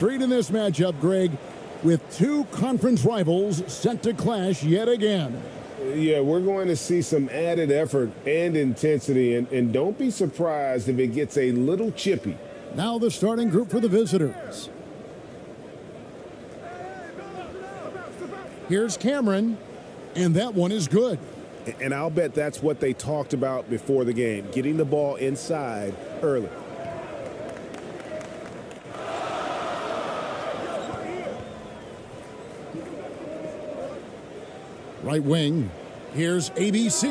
Street in this matchup, Greg, with two conference rivals set to clash yet again. Yeah, we're going to see some added effort and intensity, and don't be surprised if it gets a little chippy. Now the starting group for the visitors. Here's Cameron, and that one is good. And I'll bet that's what they talked about before the game, getting the ball inside early. Right wing, here's ABC.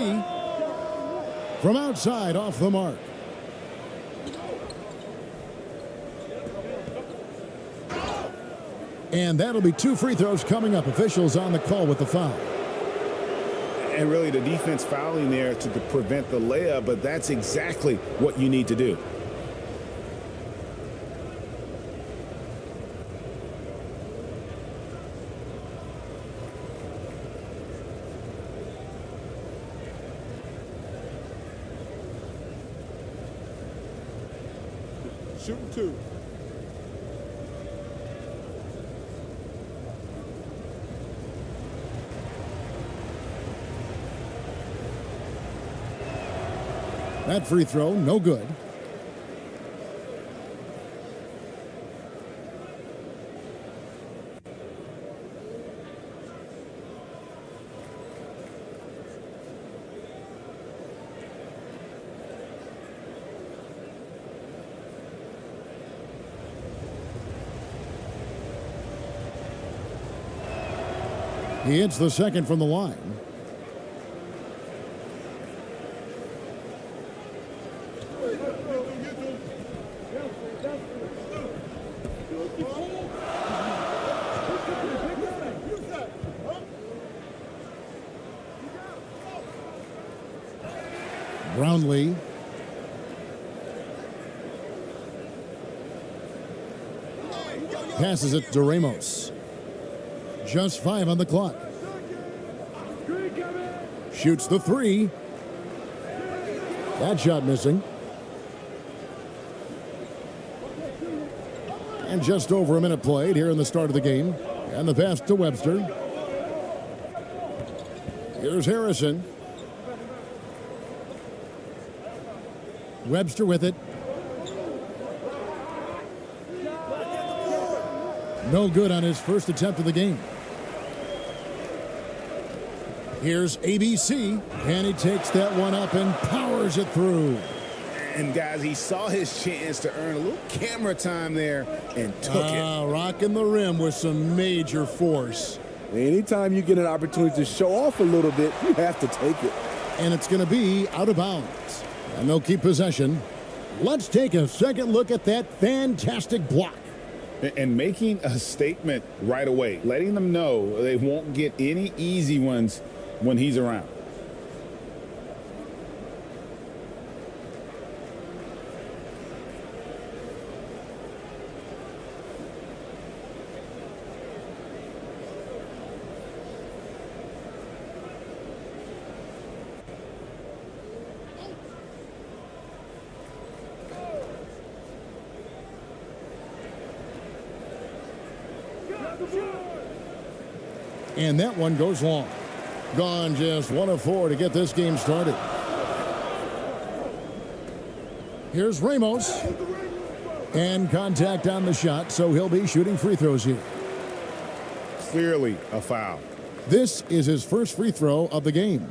From outside, off the mark. And that'll be two free throws coming up. Officials on the call with the foul. And really the defense fouling there to prevent the layup, but that's exactly what you need to do. Shooting two. That free throw, no good. He hits the second from the line. Brownlee. Passes it to Ramos. Just 5 on the clock. Shoots the three. That shot missing. And just over a minute played here in the start of the game. And the pass to Webster. Here's Harrison. Webster with it. No good on his first attempt of the game. Here's ABC, and he takes that one up and powers it through. And guys, he saw his chance to earn a little camera time there and took it. Rocking the rim with some major force. Anytime you get an opportunity to show off a little bit, you have to take it. And it's going to be out of bounds. And they'll keep possession. Let's take a second look at that fantastic block. And making a statement right away, letting them know they won't get any easy ones when he's around. And that one goes long. Gone just 1 of 4 to get this game started. Here's Ramos. And contact on the shot, so he'll be shooting free throws here. Clearly a foul. This is his first free throw of the game.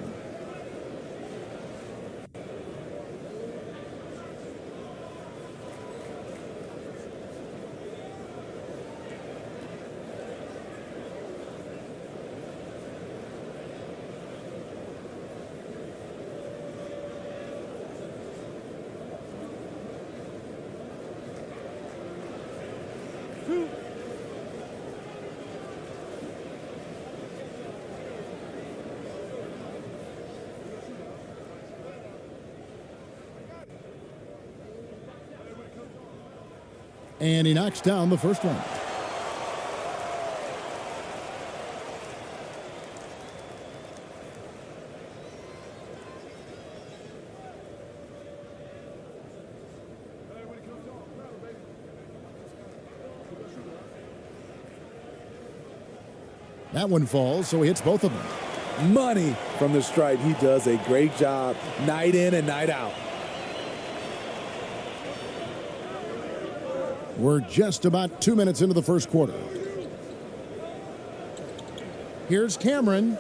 And he knocks down the first one. That one falls, so he hits both of them. Money from the stripe. He does a great job night in and night out. We're just about 2 minutes into the first quarter. Here's Cameron.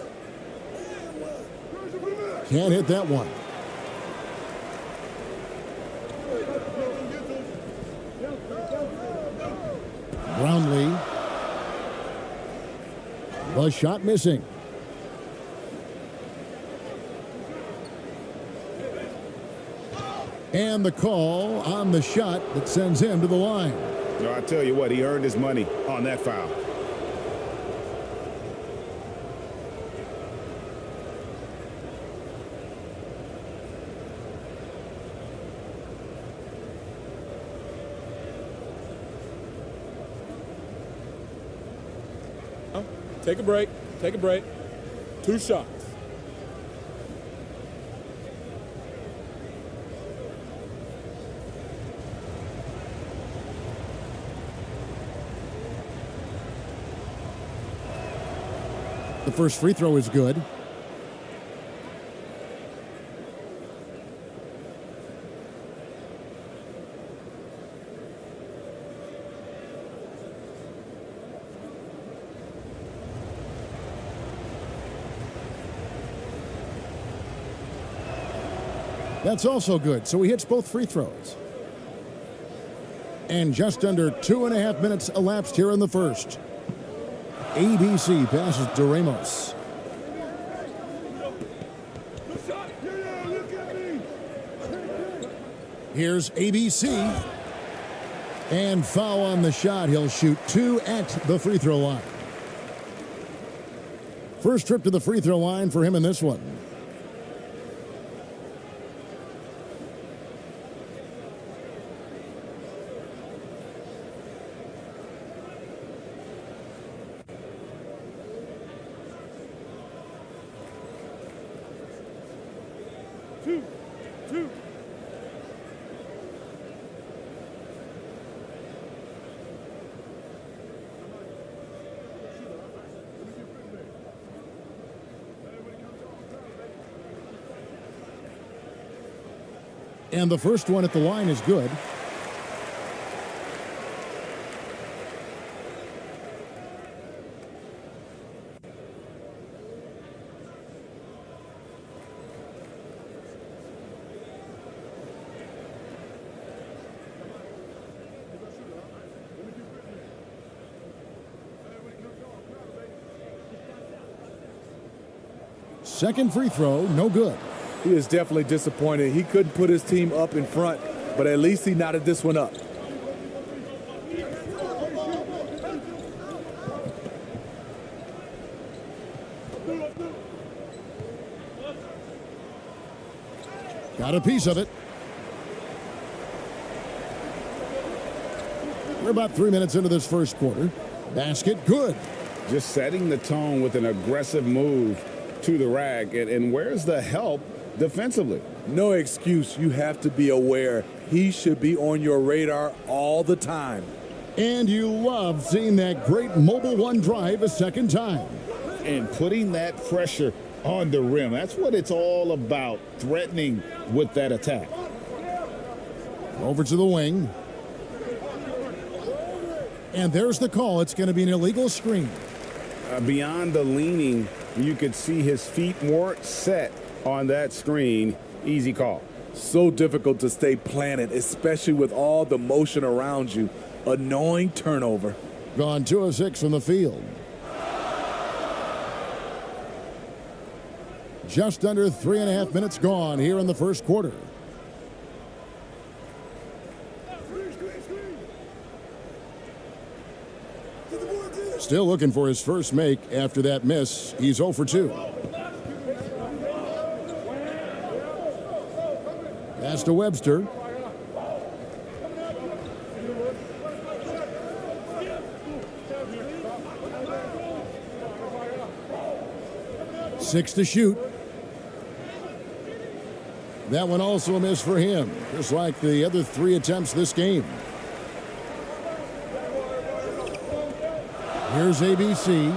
Can't hit that one. Brownlee. The shot missing. And the call on the shot that sends him to the line. No, I tell you what, he earned his money on that foul. Take a break. Take a break. 2 shots. The first free throw is good. That's also good, so he hits both free throws. And just under 2.5 minutes elapsed here in the first. ABC passes to Ramos. Here's ABC. And foul on the shot. He'll shoot 2 at the free throw line. First trip to the free throw line for him in this one. And the first one at the line is good. Second free throw, no good. He is definitely disappointed. He couldn't put his team up in front, but at least he knotted this one up. Got a piece of it. We're about 3 minutes into this first quarter. Basket, good. Just setting the tone with an aggressive move to the rack. And where's the help defensively? No excuse. You have to be aware. He should be on your radar all the time. And you love seeing that great mobile one drive a second time. And putting that pressure on the rim. That's what it's all about, threatening with that attack. Over to the wing. And there's the call. It's going to be an illegal screen. Beyond the leaning, you could see his feet weren't set on that screen. Easy call. So difficult to stay planted, especially with all the motion around you. Annoying turnover. Gone 2 of 6 from the field. Just under 3.5 minutes gone here in the first quarter. Still looking for his first make after that miss. He's 0 for 2. Pass to Webster. Six to shoot. That one also a miss for him, just like the other 3 attempts this game. Here's ABC.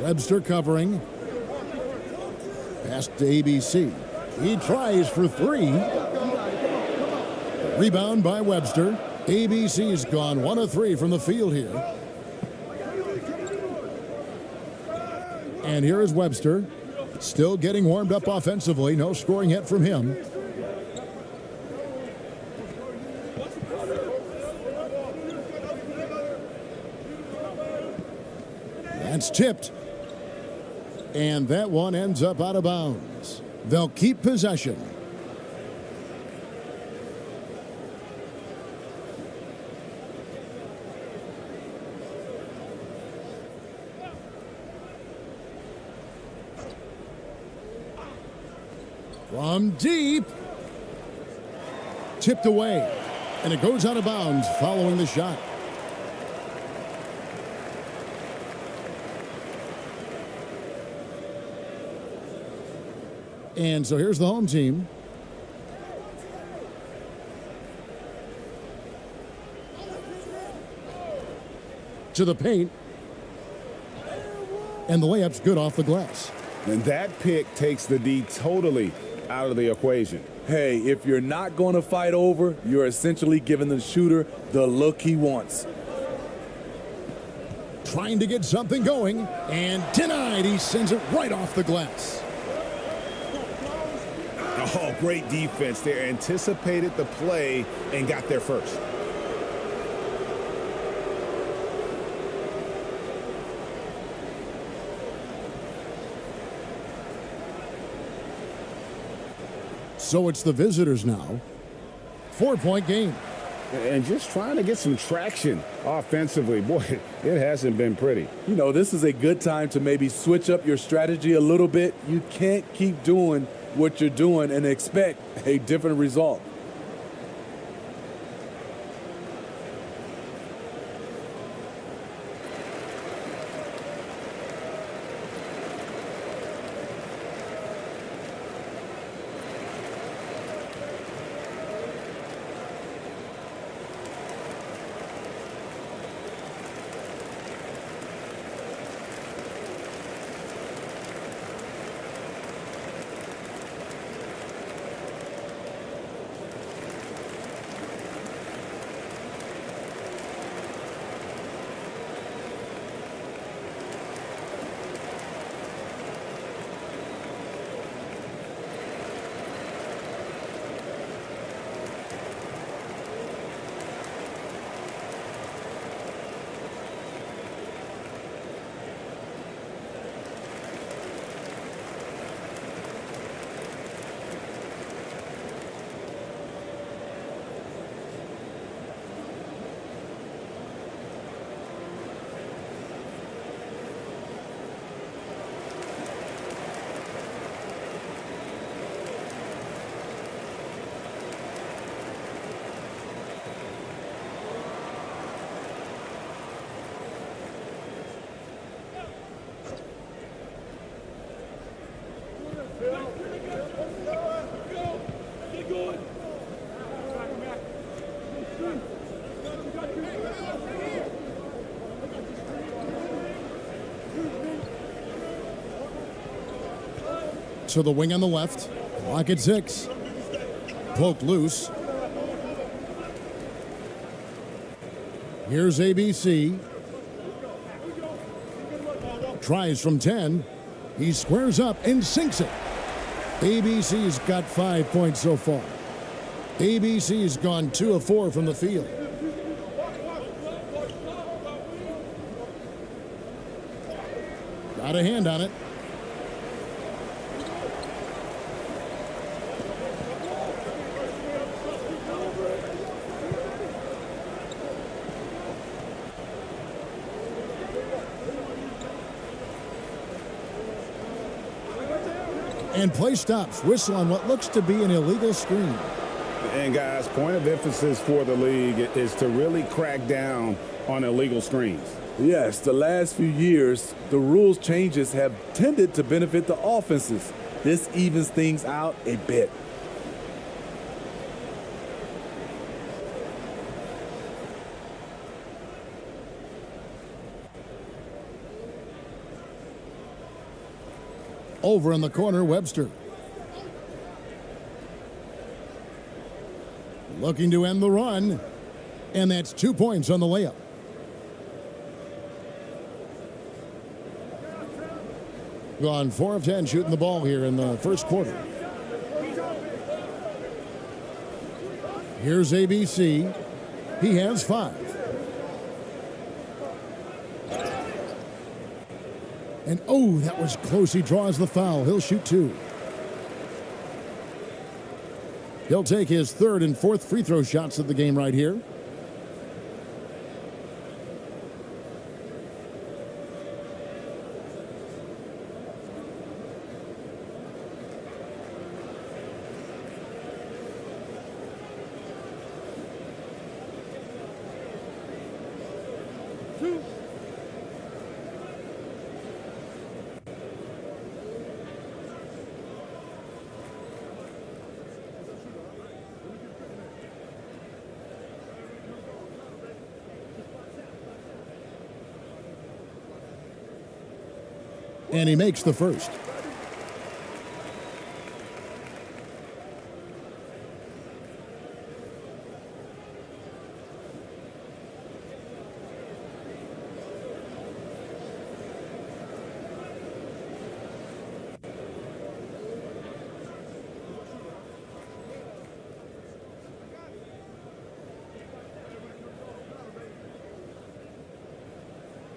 Webster covering. Pass to ABC. He tries for three. Rebound by Webster. ABC's gone 1 of 3 from the field here. And here is Webster. Still getting warmed up offensively. No scoring hit from him. That's tipped. And that one ends up out of bounds. They'll keep possession. From deep. Tipped away. And it goes out of bounds following the shot. And so here's the home team. To the paint. And the layup's good off the glass. And that pick takes the D totally out of the equation. Hey, if you're not going to fight over, you're essentially giving the shooter the look he wants. Trying to get something going. And denied. He sends it right off the glass. Oh, great defense there. Anticipated the play and got there first. So it's the visitors now. 4-point game. And just trying to get some traction offensively. Boy, it hasn't been pretty. You know, this is a good time to maybe switch up your strategy a little bit. You can't keep doing what you're doing and expect a different result. To the wing on the left. Clock at 6. Poked loose. Here's ABC. Tries from 10. He squares up and sinks it. ABC's got 5 points so far. ABC's gone 2 of 4 from the field. Got a hand on it. And play stops. Whistle on what looks to be an illegal screen. And guys, point of emphasis for the league is to really crack down on illegal screens. Yes, the last few years, the rules changes have tended to benefit the offenses. This evens things out a bit. Over in the corner, Webster. Looking to end the run. And that's 2 points on the layup. Gone 4 of 10 shooting the ball here in the first quarter. Here's ABC. He has 5. And oh, that was close. He draws the foul. He'll shoot 2. He'll take his 3rd and 4th free throw shots of the game right here. And he makes the first.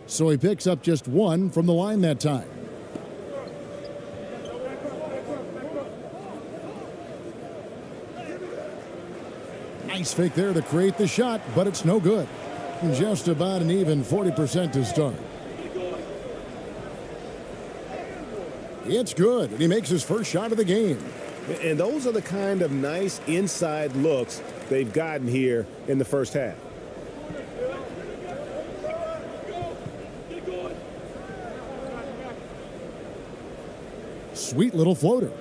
So he picks up just 1 from the line that time. Nice fake there to create the shot, but it's no good. Just about an even 40% to start. It's good, and he makes his first shot of the game. And those are the kind of nice inside looks they've gotten here in the first half. Sweet little floater.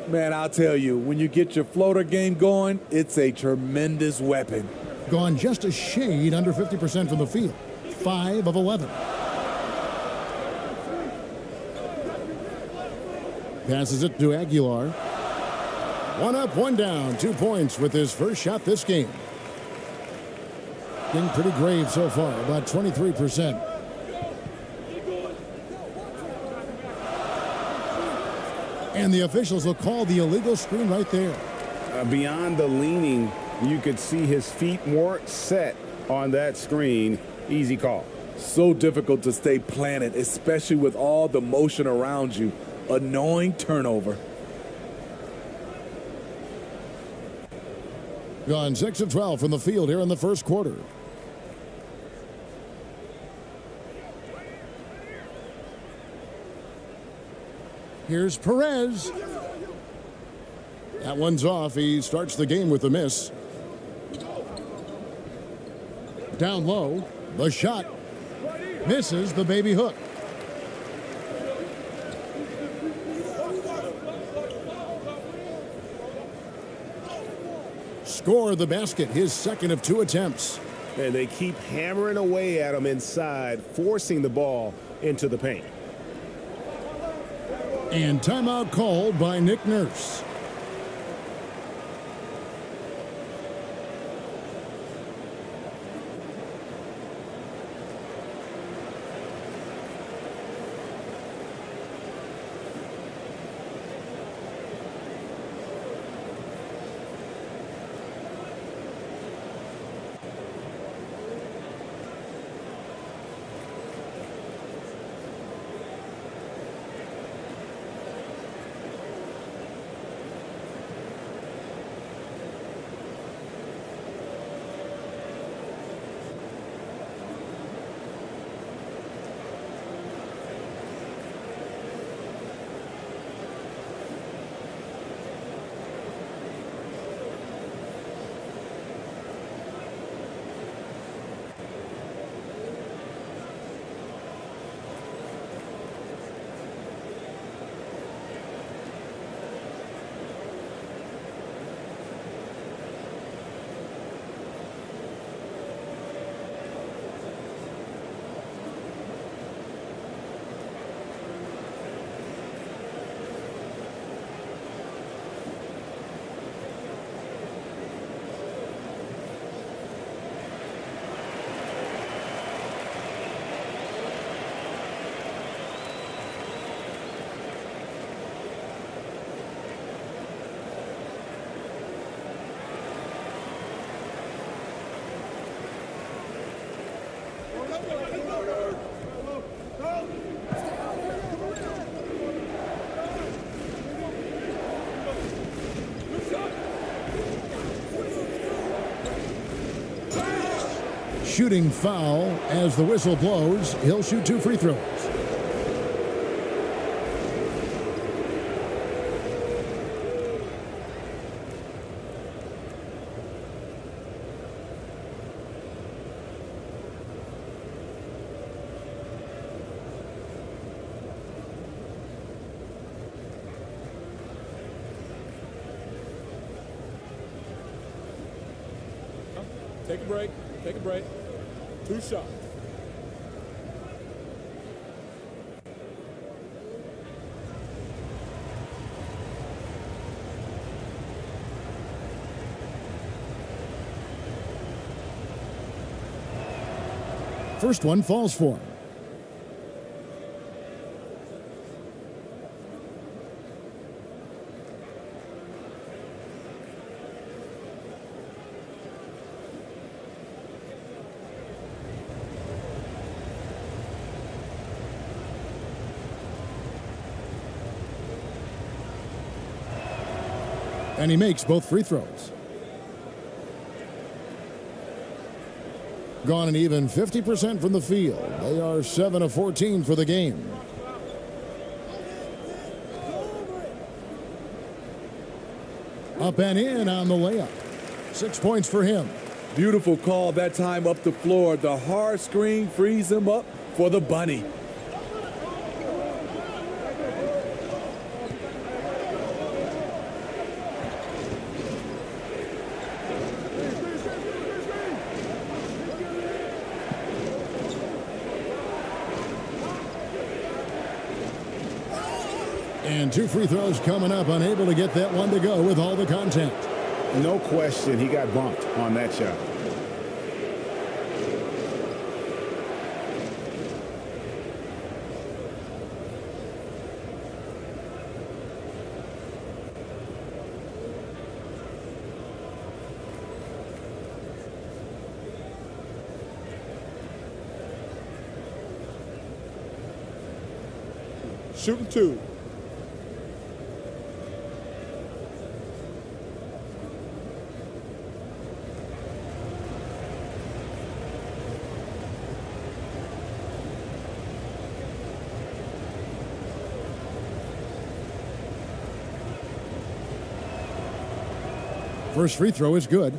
Man, I'll tell you, when you get your floater game going, it's a tremendous weapon. Gone just a shade under 50% from the field. 5 of 11. Passes it to Aguilar. 1 up, 1 down. 2 points with his first shot this game. Getting pretty grave so far, about 23%. And the officials will call the illegal screen right there. Beyond the leaning, you could see his feet weren't set on that screen. Easy call. So difficult to stay planted, especially with all the motion around you. Annoying turnover. Gone 6 of 12 from the field here in the first quarter. Here's Perez. That one's off. He starts the game with a miss. Down low. The shot. Misses the baby hook. Score the basket. His 2nd of 2 attempts. And they keep hammering away at him inside, forcing the ball into the paint. And timeout called by Nick Nurse. Shooting foul as the whistle blows. He'll shoot 2 free throws. Take a break. Take a break. 2 shots. First one falls for him. And he makes both free throws. Gone an even 50% from the field. They are 7 of 14 for the game. Up and in on the layup. 6 points for him. Beautiful call that time up the floor. The hard screen frees him up for the bunny. And 2 free throws coming up, unable to get that one to go with all the contact. No question he got bumped on that shot. Shooting 2. First free throw is good.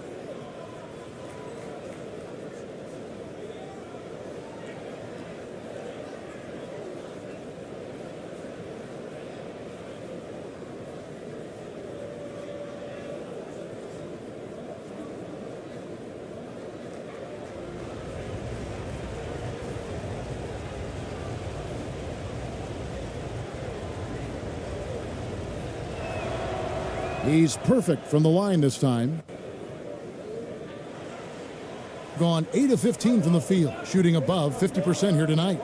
He's perfect from the line this time. Gone 8 of 15 from the field, shooting above 50% here tonight.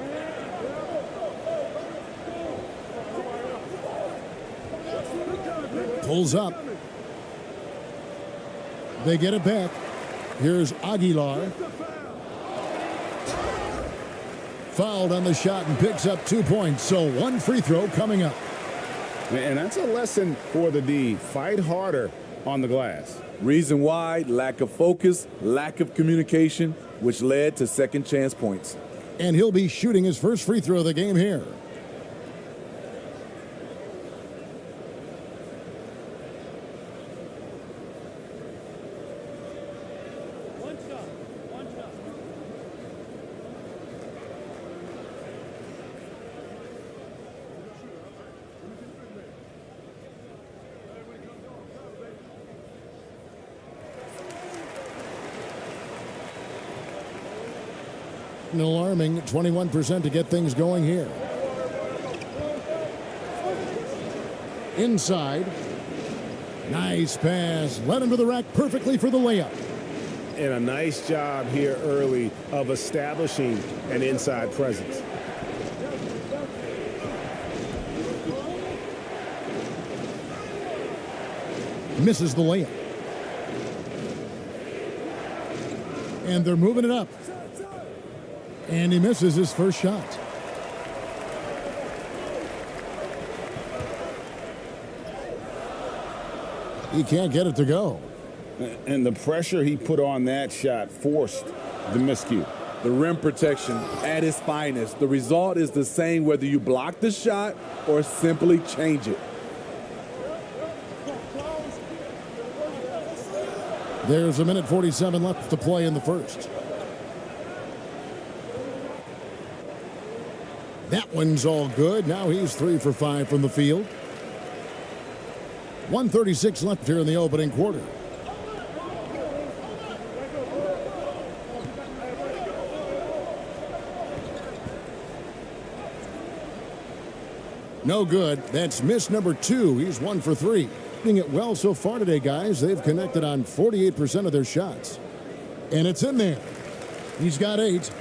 Pulls up. They get it back. Here's Aguilar. Fouled on the shot and picks up 2 points. So 1 free throw coming up. And that's a lesson for the D. Fight harder on the glass. Reason why: lack of focus, lack of communication, which led to second chance points. And he'll be shooting his first free throw of the game here. An alarming 21% to get things going here. Inside. Nice pass. Led him to the rack perfectly for the layup. And a nice job here early of establishing an inside presence. Misses the layup. And they're moving it up. And he misses his first shot. He can't get it to go. And the pressure he put on that shot forced the miscue. The rim protection at its finest. The result is the same whether you block the shot or simply change it. There's a minute 47 left to play in the first. That one's all good. Now he's 3 for 5 from the field. 1:36 left here in the opening quarter. No good. That's miss number 2. He's 1 for 3. Doing it well so far today, guys. They've connected on 48% of their shots. And it's in there. He's got 8.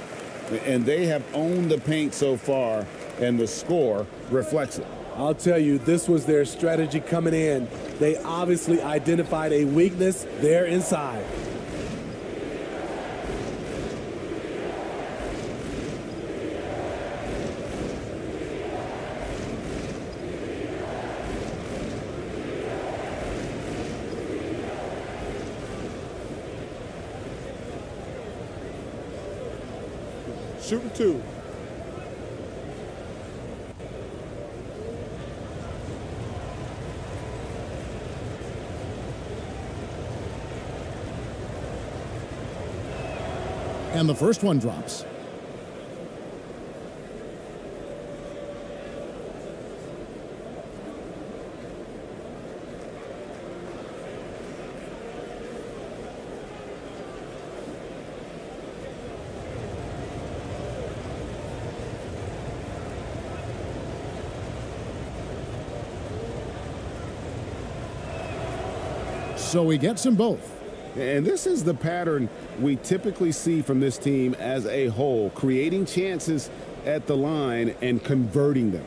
And they have owned the paint so far, and the score reflects it. I'll tell you, this was their strategy coming in. They obviously identified a weakness there inside. Shooting 2. And the first one drops. So he gets them both. And this is the pattern we typically see from this team as a whole, creating chances at the line and converting them.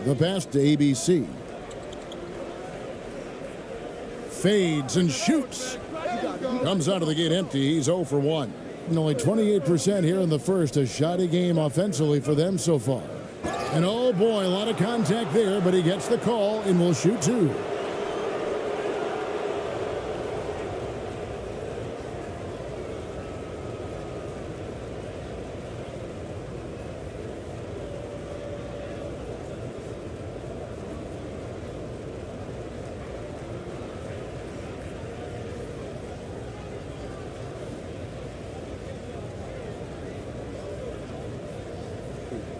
The pass to ABC. Fades and shoots. Comes out of the gate empty. He's 0 for 1. And only 28% here in the first. A shoddy game offensively for them so far. And oh boy, a lot of contact there, but he gets the call and will shoot 2.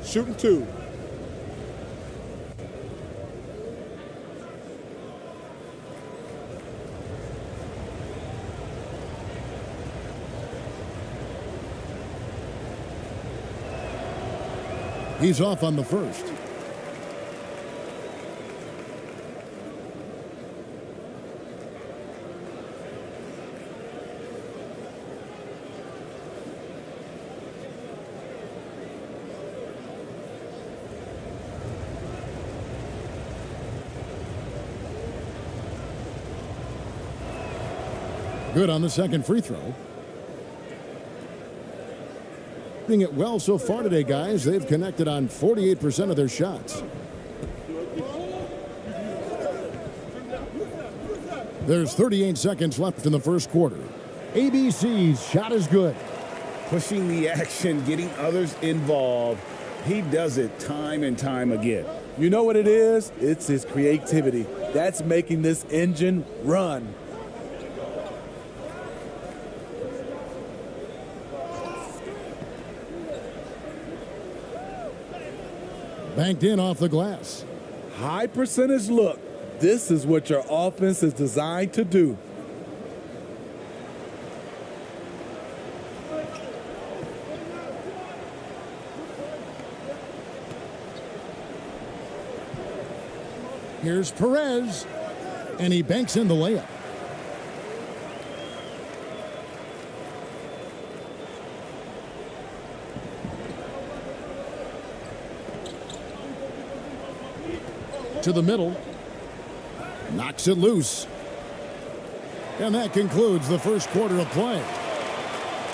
Shooting 2. He's off on the first. Good on the second free throw. Doing it well so far today, guys. They've connected on 48% of their shots. There's 38 seconds left in the first quarter. ABC's shot is good. Pushing the action, getting others involved. He does it time and time again. You know what it is? It's his creativity. That's making this engine run. Banked in off the glass. High percentage look. This is what your offense is designed to do. Here's Perez, and he banks in the layup. To the middle. Knocks it loose. And that concludes the first quarter of play.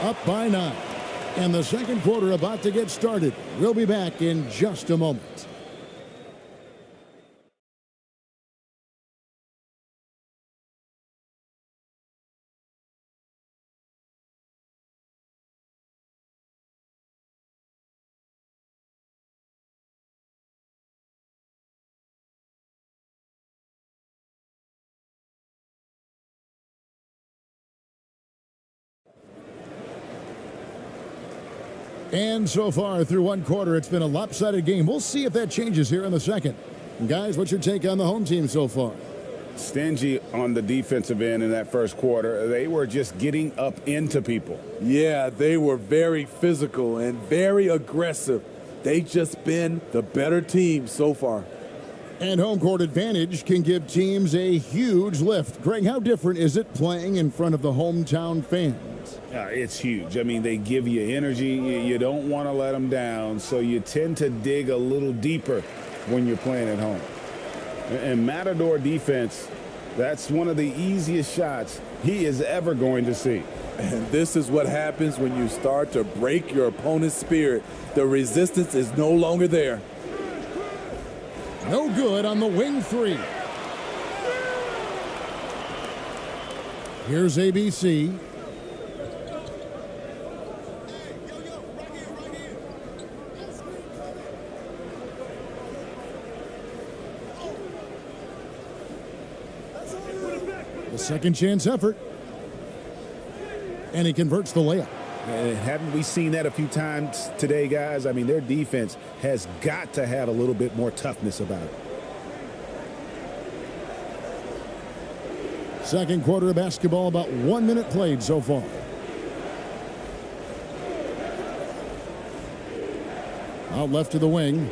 up by 9. And the second quarter about to get started. We'll be back in just a moment. And so far through one quarter, it's been a lopsided game. We'll see if that changes here in the second. Guys, what's your take on the home team so far? Stingy on the defensive end in that first quarter. They were just getting up into people. Yeah, they were very physical and very aggressive. They just been the better team so far. And home court advantage can give teams a huge lift. Greg, how different is it playing in front of the hometown fans? It's huge. I mean, they give you energy. You don't want to let them down, so you tend to dig a little deeper when you're playing at home. And Matador defense, that's one of the easiest shots he is ever going to see. And this is what happens when you start to break your opponent's spirit. The resistance is no longer there. No good on the wing three. Here's ABC. The second chance effort. And he converts the layup. And haven't we seen that a few times today, guys? I mean, their defense has got to have a little bit more toughness about it. Second quarter of basketball, about 1 minute played so far. Out left to the wing.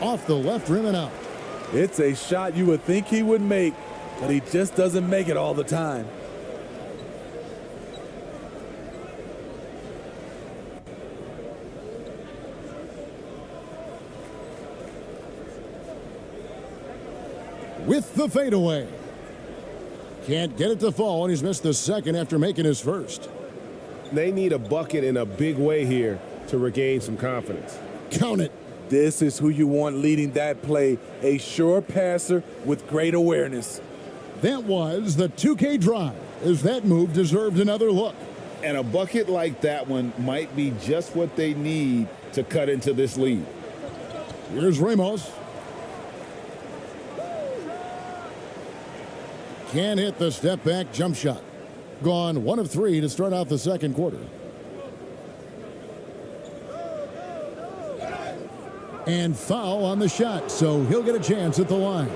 Off the left rim and out. It's a shot you would think he would make, but he just doesn't make it all the time. With the fadeaway. Can't get it to fall, and he's missed the second after making his first. They need a bucket in a big way here to regain some confidence. Count it. This is who you want leading that play, a sure passer with great awareness. That was the 2K drive, as that move deserved another look. And a bucket like that one might be just what they need to cut into this lead. Here's Ramos. Can't hit the step-back jump shot. Gone 1 of 3 to start out the second quarter. And foul on the shot, so he'll get a chance at the line.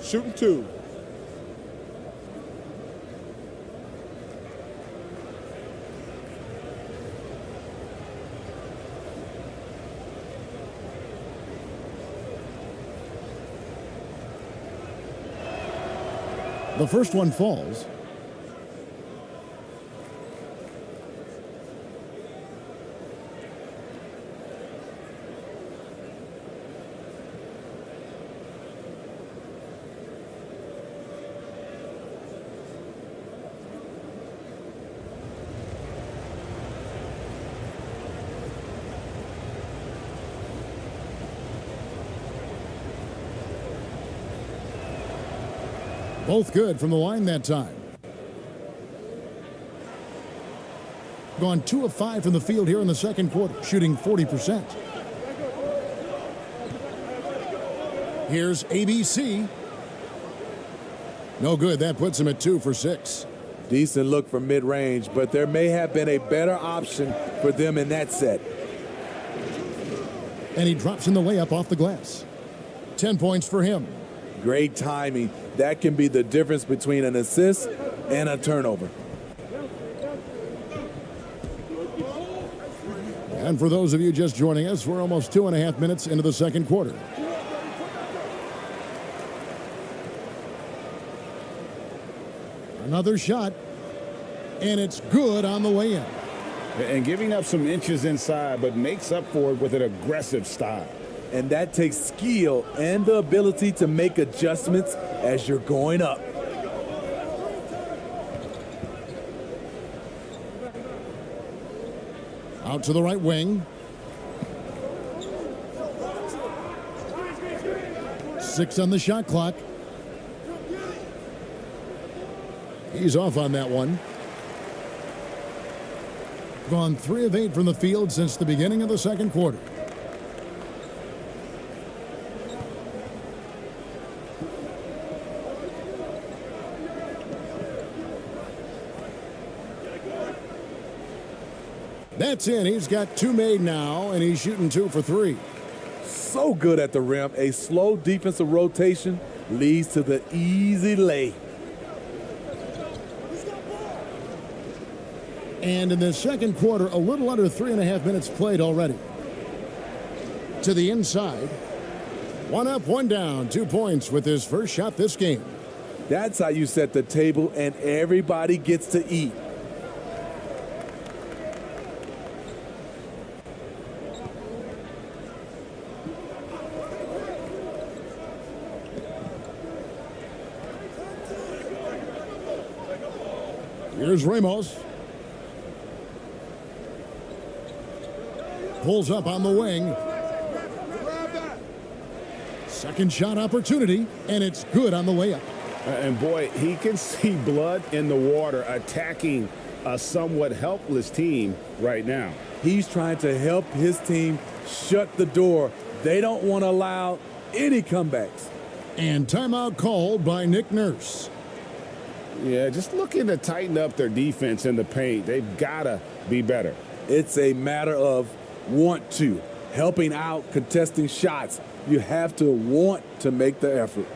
Shooting 2. The first one falls. Both good from the line that time. Gone 2 of 5 from the field here in the second quarter, shooting 40%. Here's ABC. No good. That puts him at 2 for 6. Decent look from mid-range, but there may have been a better option for them in that set. And he drops in the layup off the glass. 10 points for him. Great timing. That can be the difference between an assist and a turnover. And for those of you just joining us, we're almost 2.5 minutes into the second quarter. Another shot, and it's good on the way in. And giving up some inches inside, but makes up for it with an aggressive style. And that takes skill and the ability to make adjustments as you're going up. Out to the right wing. 6 on the shot clock. He's off on that one. Gone 3 of 8 from the field since the beginning of the second quarter. That's in. He's got 2 made now, and he's shooting 2 for 3. So good at the rim. A slow defensive rotation leads to the easy lay. And in the second quarter, a little under 3.5 minutes played already. To the inside. 1 up, 1 down. 2 points with his first shot this game. That's how you set the table, and everybody gets to eat. Here's Ramos. Pulls up on the wing. Second shot opportunity, and it's good on the way up. And boy, he can see blood in the water attacking a somewhat helpless team right now. He's trying to help his team shut the door. They don't want to allow any comebacks. And timeout called by Nick Nurse. Yeah, just looking to tighten up their defense in the paint. They've got to be better. It's a matter of want to. Helping out, contesting shots. You have to want to make the effort.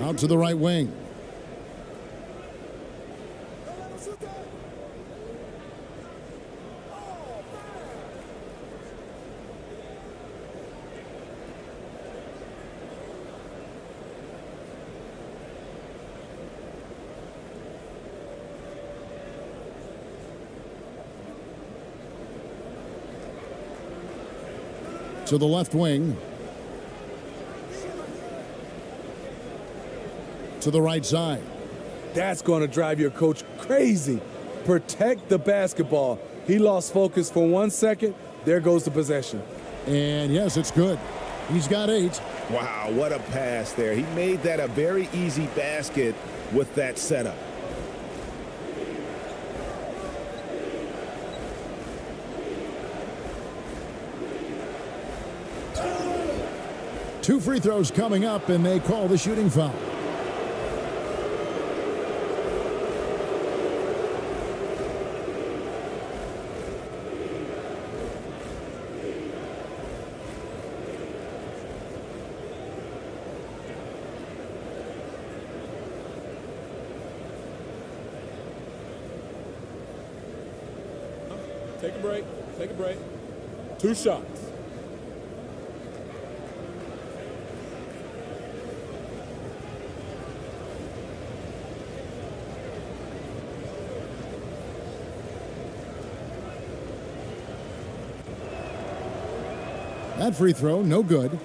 Out to the right wing. To the left wing. To the right side. That's going to drive your coach crazy. Protect the basketball. He lost focus for 1 second. There goes the possession. And yes, it's good. He's got 8. Wow, what a pass there. He made that a very easy basket with that setup. 2 free throws coming up, and they call the shooting foul. Take a break. Take a break. 2 shots. That free throw, no good.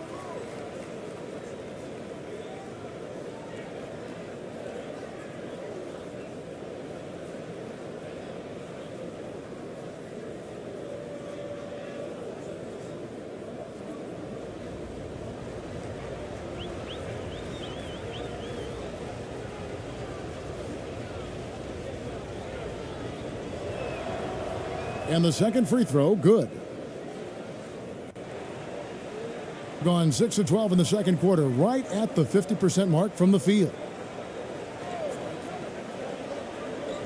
And the second free throw, good. Gone 6 of 12 in the second quarter, right at the 50% mark from the field.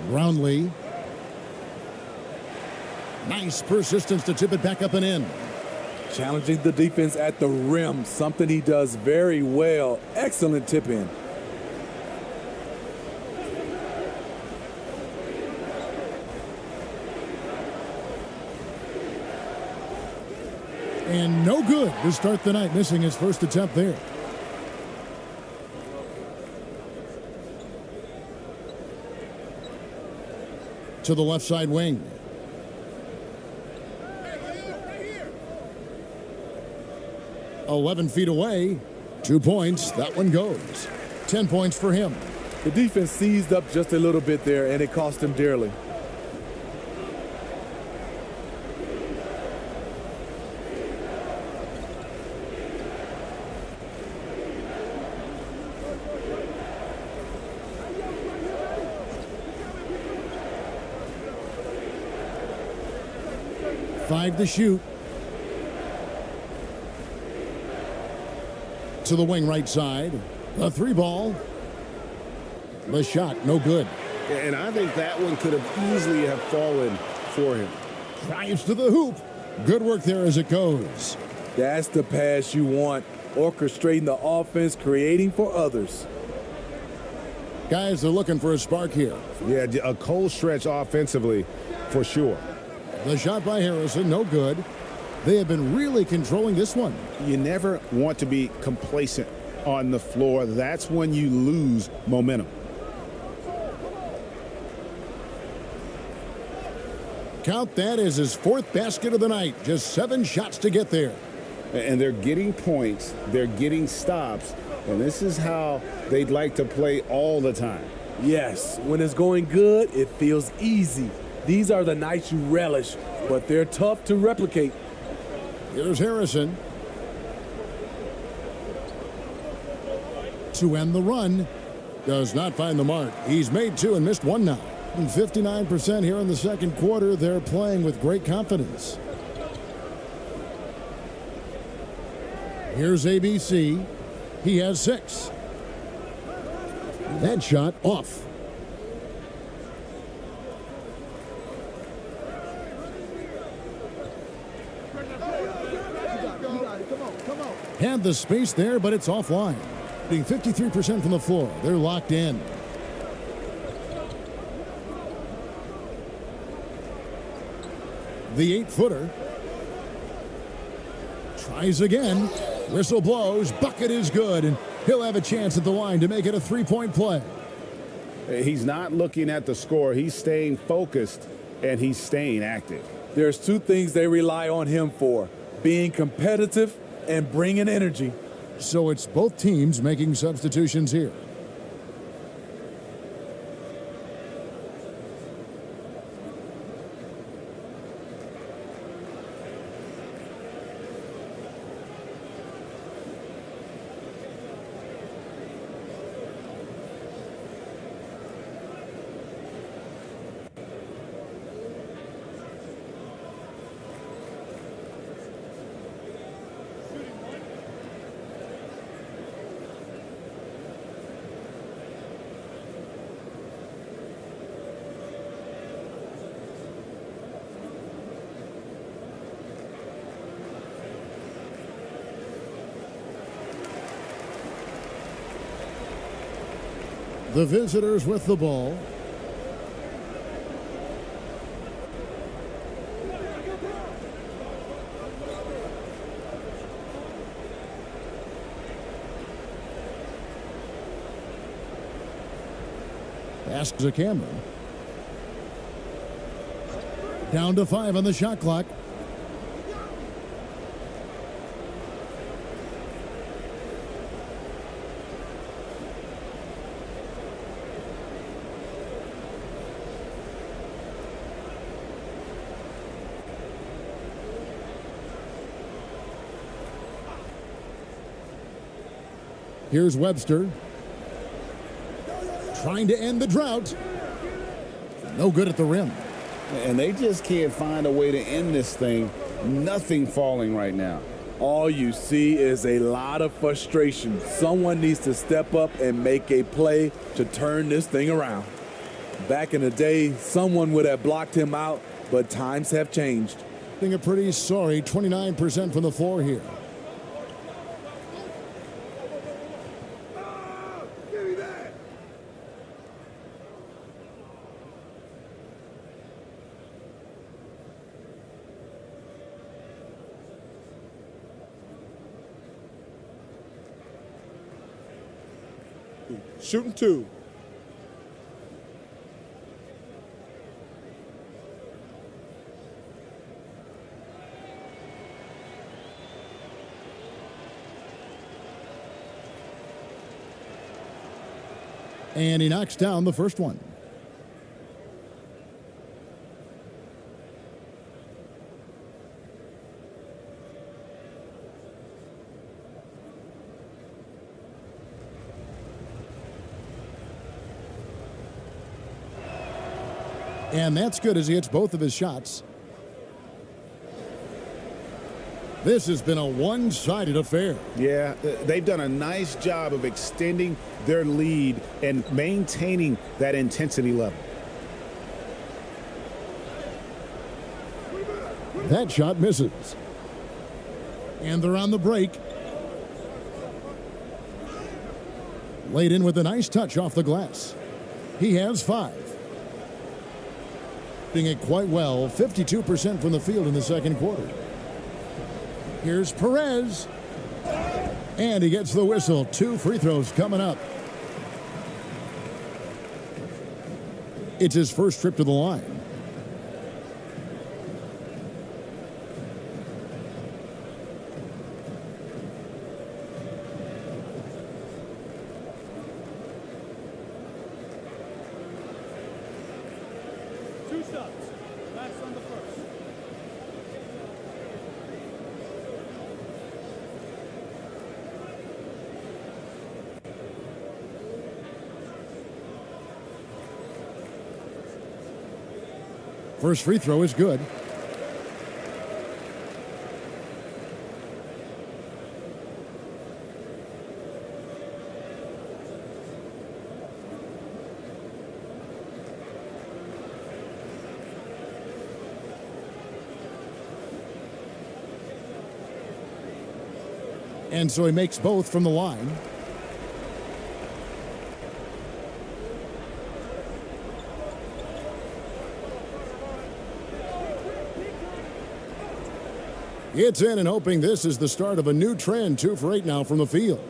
Brownlee. Nice persistence to tip it back up and in. Challenging the defense at the rim, something he does very well. Excellent tip in. And no good to start the night, missing his first attempt there. To the left side wing. Hey, 11 feet away. 2 points. That one goes. 10 points for him. The defense seized up just a little bit there, and it cost him dearly. Five to shoot. To the wing right side. A 3 ball. The shot, no good. And I think that one could have easily have fallen for him. Drives to the hoop. Good work there as it goes. That's the pass you want. Orchestrating the offense, creating for others. Guys, they're looking for a spark here. Yeah, a cold stretch offensively for sure. The shot by Harrison, no good. They have been really controlling this one. You never want to be complacent on the floor. That's when you lose momentum. Count that as his 4th basket of the night. Just 7 shots to get there. And they're getting points. They're getting stops. And this is how they'd like to play all the time. Yes, when it's going good, it feels easy. These are the nights you relish, but they're tough to replicate. Here's Harrison. To end the run. Does not find the mark. He's made 2 and missed 1 now. And 59% here in the second quarter. They're playing with great confidence. Here's ABC. He has 6. That shot off. Had the space there, but it's offline. Being 53% from the floor. They're locked in. The 8-footer. Tries again. Whistle blows. Bucket is good. And he'll have a chance at the line to make it a 3-point play. He's not looking at the score. He's staying focused, and he's staying active. There's 2 things they rely on him for. Being competitive and bringing energy. So it's both teams making substitutions here. The visitors with the ball. Pass to Cameron. Down to 5 on the shot clock. Here's Webster. Trying to end the drought. No good at the rim. And they just can't find a way to end this thing. Nothing falling right now. All you see is a lot of frustration. Someone needs to step up and make a play to turn this thing around. Back in the day, someone would have blocked him out, but times have changed. I think a pretty sorry 29% from the floor here. Shooting 2. And he knocks down the first one. And that's good as he hits both of his shots. This has been a one-sided affair. Yeah, they've done a nice job of extending their lead and maintaining that intensity level. That shot misses. And they're on the break. Laid in with a nice touch off the glass. He has 5. Doing it quite well, 52% from the field in the second quarter. Here's Perez. And he gets the whistle. 2 free throws coming up. It's his first trip to the line. First free throw is good. And so he makes both from the line. It's in and hoping this is the start of a new trend. 2 for 8 now from the field.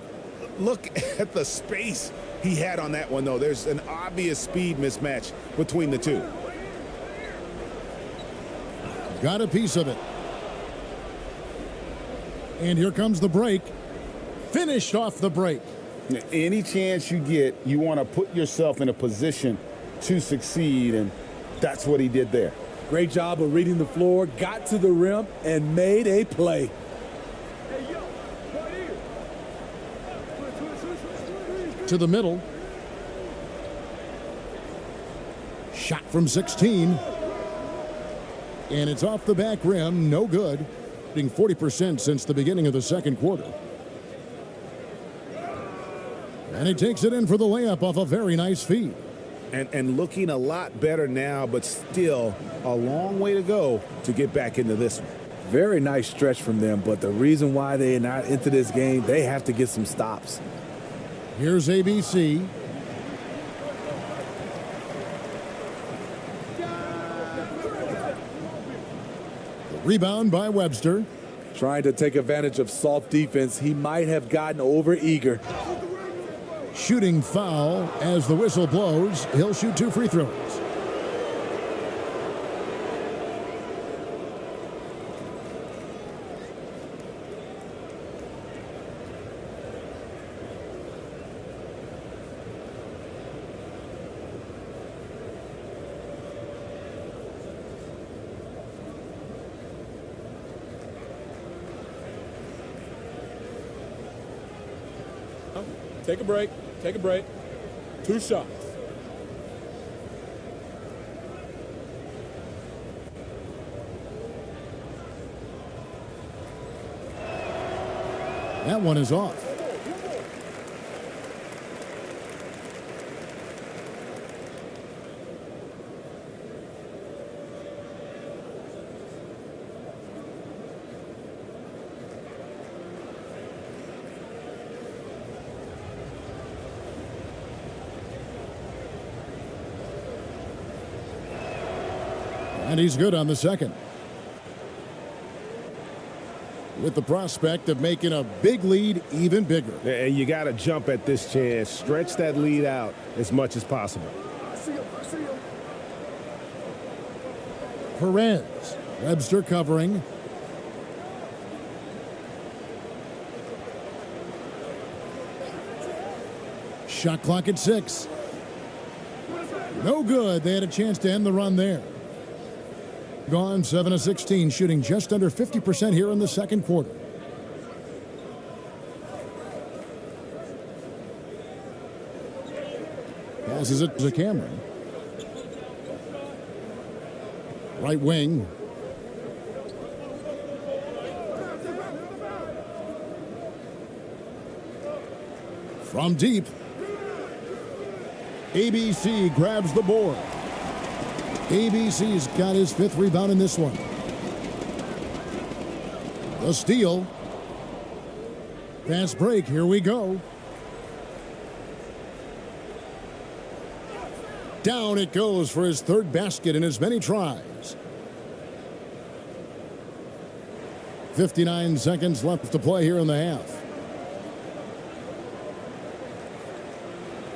Look at the space he had on that one, though. There's an obvious speed mismatch between the two. Got a piece of it. And here comes the break. Finished off the break. Any chance you get, you want to put yourself in a position to succeed, and that's what he did there. Great job of reading the floor, got to the rim, and made a play. To the middle. Shot from 16. And it's off the back rim, no good. Hitting 40% since the beginning of the second quarter. And he takes it in for the layup off a very nice feed. And looking a lot better now, but still a long way to go to get back into this one. Very nice stretch from them, but the reason why they are not into this game, they have to get some stops. Here's ABC. Rebound by Webster. Trying to take advantage of soft defense. He might have gotten over eager. Shooting foul as the whistle blows. He'll shoot 2 free throws. Take a break. Take a break. 2 shots. That one is off. And he's good on the second. With the prospect of making a big lead even bigger. And you got to jump at this chance. Stretch that lead out as much as possible. Perez. Webster covering. Shot clock at 6. No good. They had a chance to end the run there. Gone 7 of 16, shooting just under 50% here in the second quarter. Passes it to Cameron. Right wing. From deep. ABC grabs the board. ABC's got his 5th rebound in this one. The steal. Fast break. Here we go. Down it goes for his 3rd basket in as many tries. 59 seconds left to play here in the half.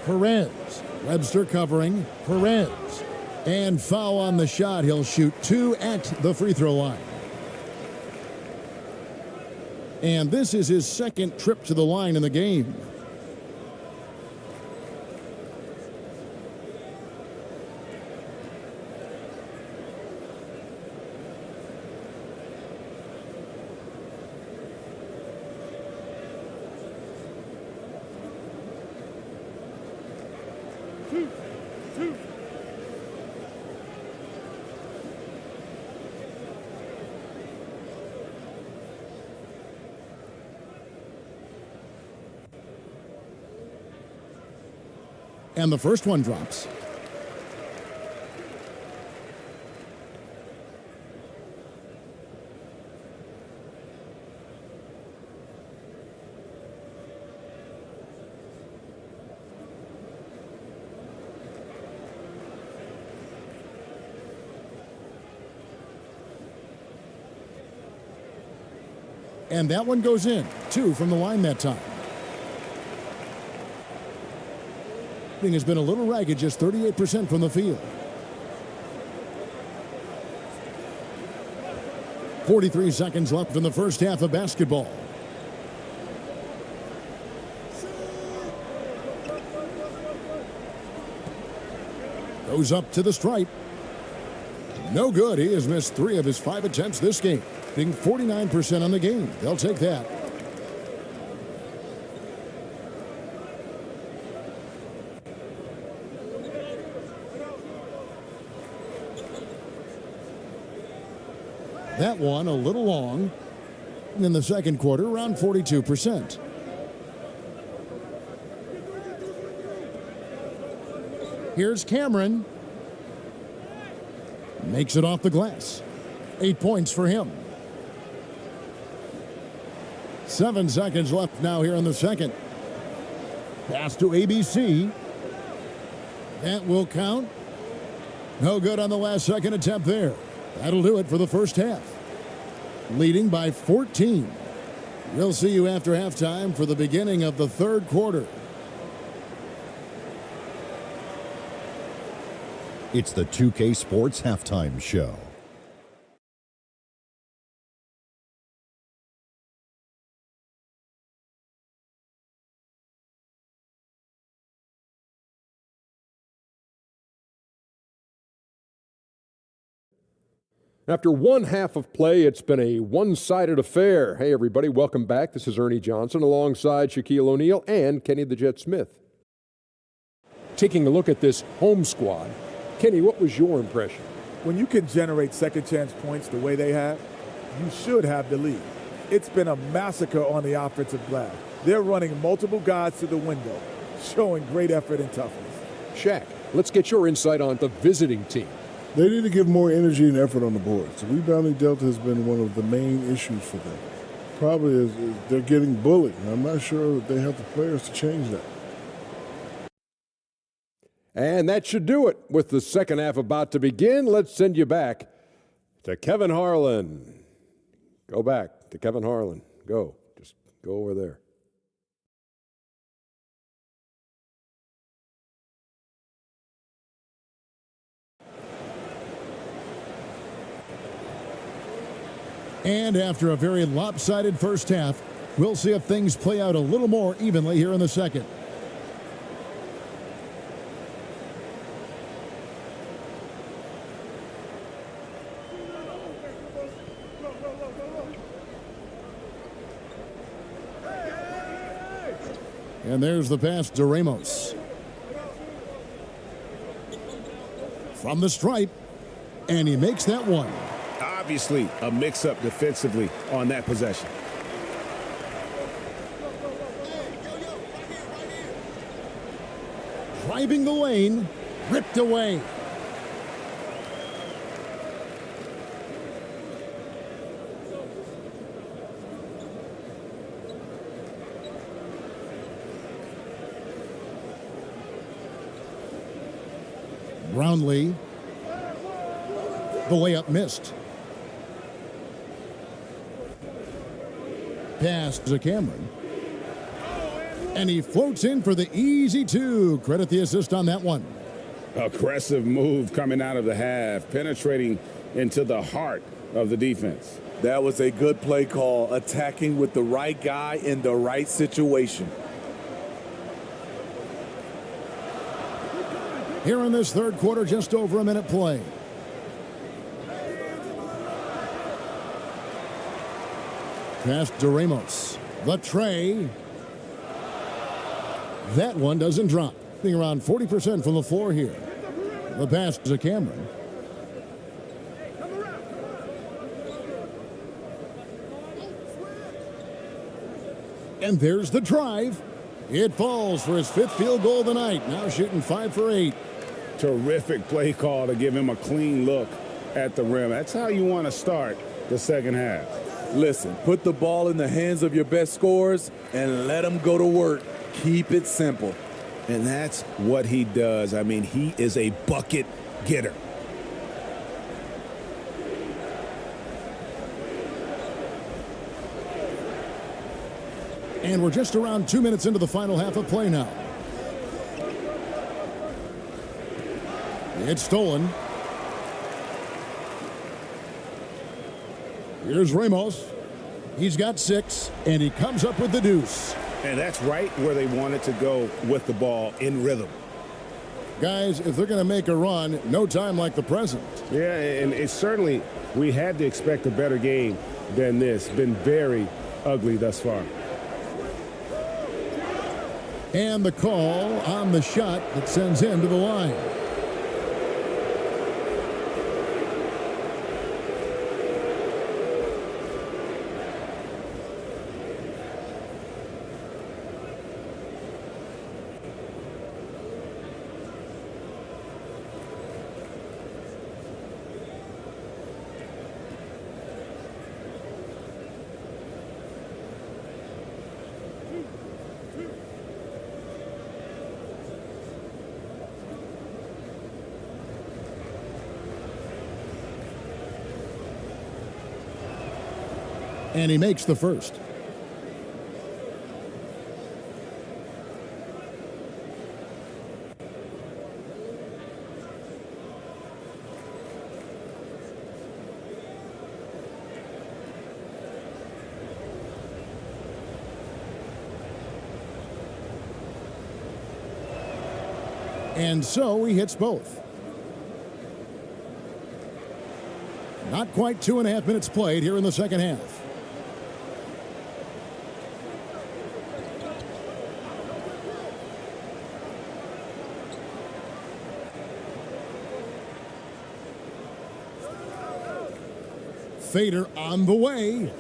Perez. Webster covering. Perez. And foul on the shot. He'll shoot 2 at the free throw line. And this is his 2nd trip to the line in the game. And the first one drops. And that one goes in. 2 from the line that time. Has been a little ragged, just 38% from the field. 43 seconds left in the first half of basketball. Goes up to the stripe. No good. He has missed 3 of his 5 attempts this game, being 49% on the game. They'll take that. That one a little long. In the second quarter, around 42%. Here's Cameron. Makes it off the glass. 8 points for him. 7 seconds left now here in the second. Pass to ABC. That will count. No good on the last second attempt there. That'll do it for the first half. leading by 14. We'll see you after halftime for the beginning of the third quarter. It's the 2K Sports Halftime Show. After one half of play, it's been a one-sided affair. Hey, everybody, welcome back. This is Ernie Johnson alongside Shaquille O'Neal and Kenny the Jet Smith. Taking a look at this home squad, Kenny, what was your impression? When you can generate second chance points the way they have, you should have the lead. It's been a massacre on the offensive glass. They're running multiple guys to the window, showing great effort and toughness. Shaq, let's get your insight on the visiting team. They need to give more energy and effort on the boards. The rebounding delta has been one of the main issues for them. Probably is they're getting bullied. I'm not sure they have the players to change that. And that should do it. With the second half about to begin, let's send you back to Kevin Harlan. Go back to Kevin Harlan. Go. Just go over there. And after a very lopsided first half, we'll see if things play out a little more evenly here in the second. And there's the pass to Ramos. From the stripe, and he makes that one. Obviously, a mix-up defensively on that possession. Driving the lane, ripped away. Brownlee. The layup missed. Pass to Cameron. And he floats in for the easy two. Credit the assist on that one. Aggressive move coming out of the half, penetrating into the heart of the defense. That was a good play call, attacking with the right guy in the right situation. Here in this third quarter, just over a minute play. Pass to Ramos. The tray. That one doesn't drop. Being around 40% from the floor here. The pass to Cameron. And there's the drive. It falls for his fifth field goal of the night. Now shooting 5 for 8. Terrific play call to give him a clean look at the rim. That's how you want to start the second half. Listen, put the ball in the hands of your best scorers and let them go to work. Keep it simple. And that's what he does. I mean, he is a bucket getter. And we're just around 2 minutes into the final half of play now. It's stolen. Here's Ramos. He's got 6, and he comes up with the deuce. And that's right where they wanted to go with the ball, in rhythm. Guys, if they're going to make a run, no time like the present. Yeah, and it's certainly, we had to expect a better game than this. Been very ugly thus far. And the call on the shot that sends him to the line. And he makes the first. And so he hits both. Not quite 2.5 minutes played here in the second half. Fader on the way.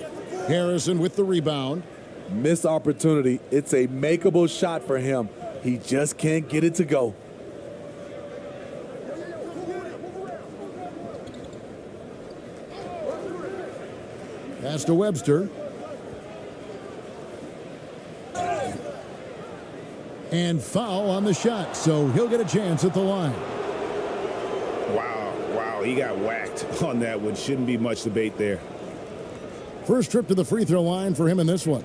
Harrison with the rebound. Missed opportunity. It's a makeable shot for him. He just can't get it to go. Pass to Webster. And foul on the shot, so he'll get a chance at the line. Wow, he got whacked on that one. Shouldn't be much debate there. First trip to the free throw line for him in this one.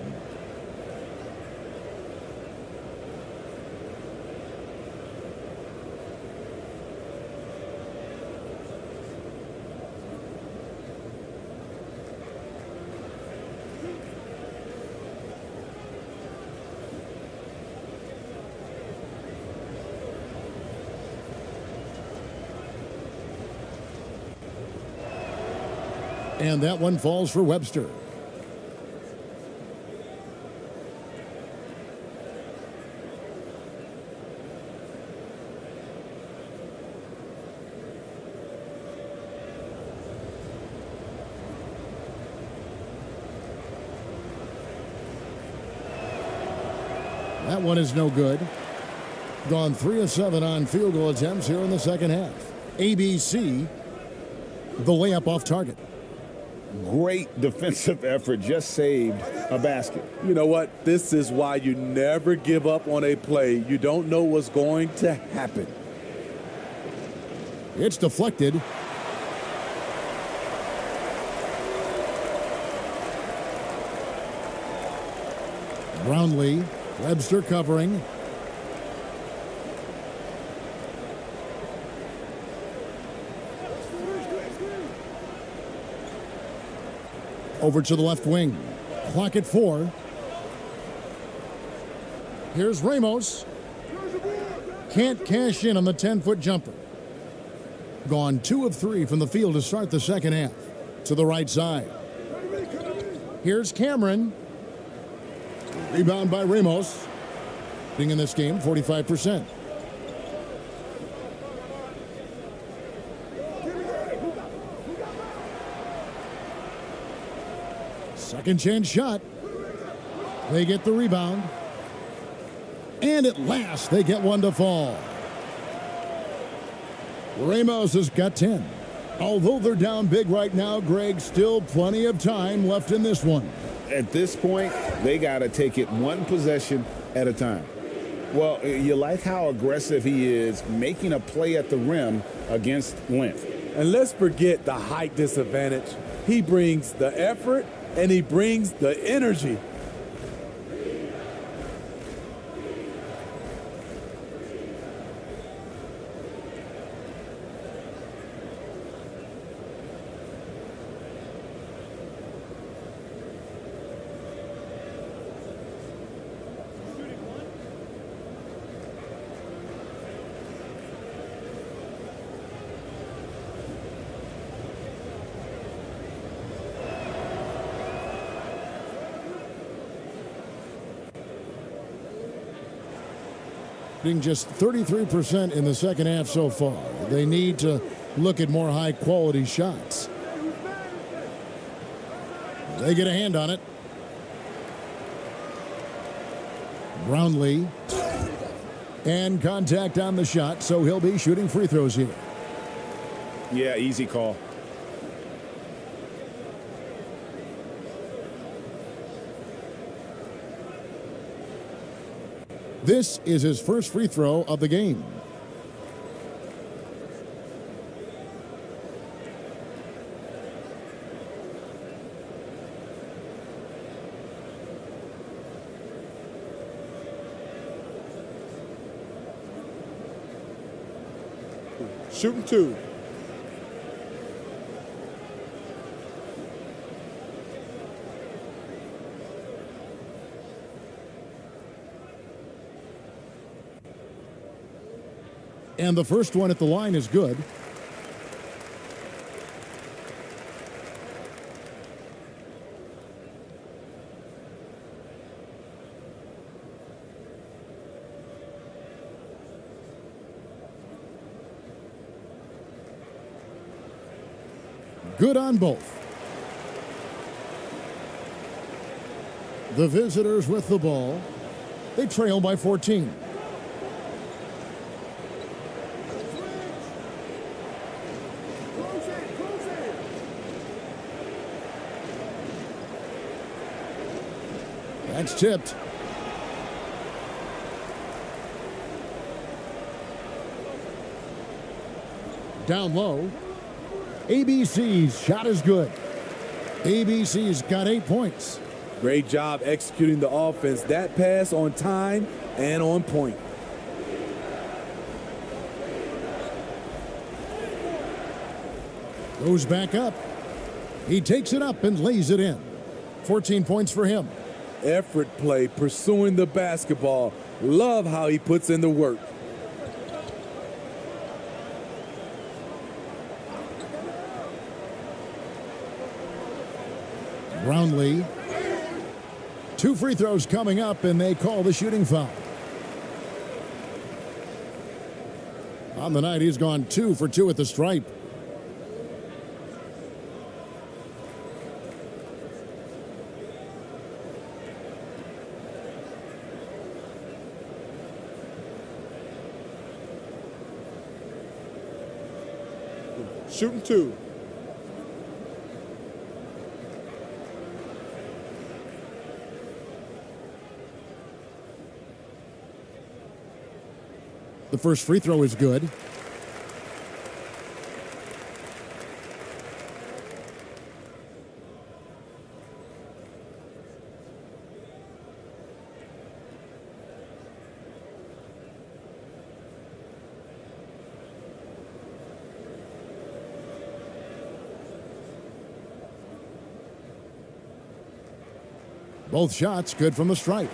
And that one falls for Webster. That one is no good. Gone 3 of 7 on field goal attempts here in the second half. ABC, the layup off target. Great defensive effort, just saved a basket. You know what? This is why you never give up on a play. You don't know what's going to happen. It's deflected. Brownlee, Webster covering. Over to the left wing. Clock at 4. Here's Ramos. Can't cash in on the 10-foot jumper. Gone 2 of 3 from the field to start the second half. To the right side. Here's Cameron. Rebound by Ramos. Being in this game, 45%. Second chance shot. They get the rebound. And at last, they get one to fall. Ramos has got 10. Although they're down big right now, Greg, still plenty of time left in this one. At this point, they got to take it one possession at a time. Well, you like how aggressive he is making a play at the rim against length. And let's forget the height disadvantage. He brings the effort and he brings the energy. Being just 33% in the second half so far. They need to look at more high-quality shots. They get a hand on it. Brownlee. And contact on the shot, so he'll be shooting free throws here. Yeah, easy call. This is his first free throw of the game. Shooting 2. And the first one at the line is good. Good on both. The visitors with the ball. They trail by 14. That's tipped. Down low. ABC's shot is good. ABC's got 8 points. Great job executing the offense. That pass on time and on point. Goes back up. He takes it up and lays it in. 14 points for him. Effort play, pursuing the basketball. Love how he puts in the work. Brownlee. 2 free throws coming up, and they call the shooting foul. On the night, he's gone 2 for 2 at the stripe. Shooting 2. The first free throw is good. Both shots good from the stripe.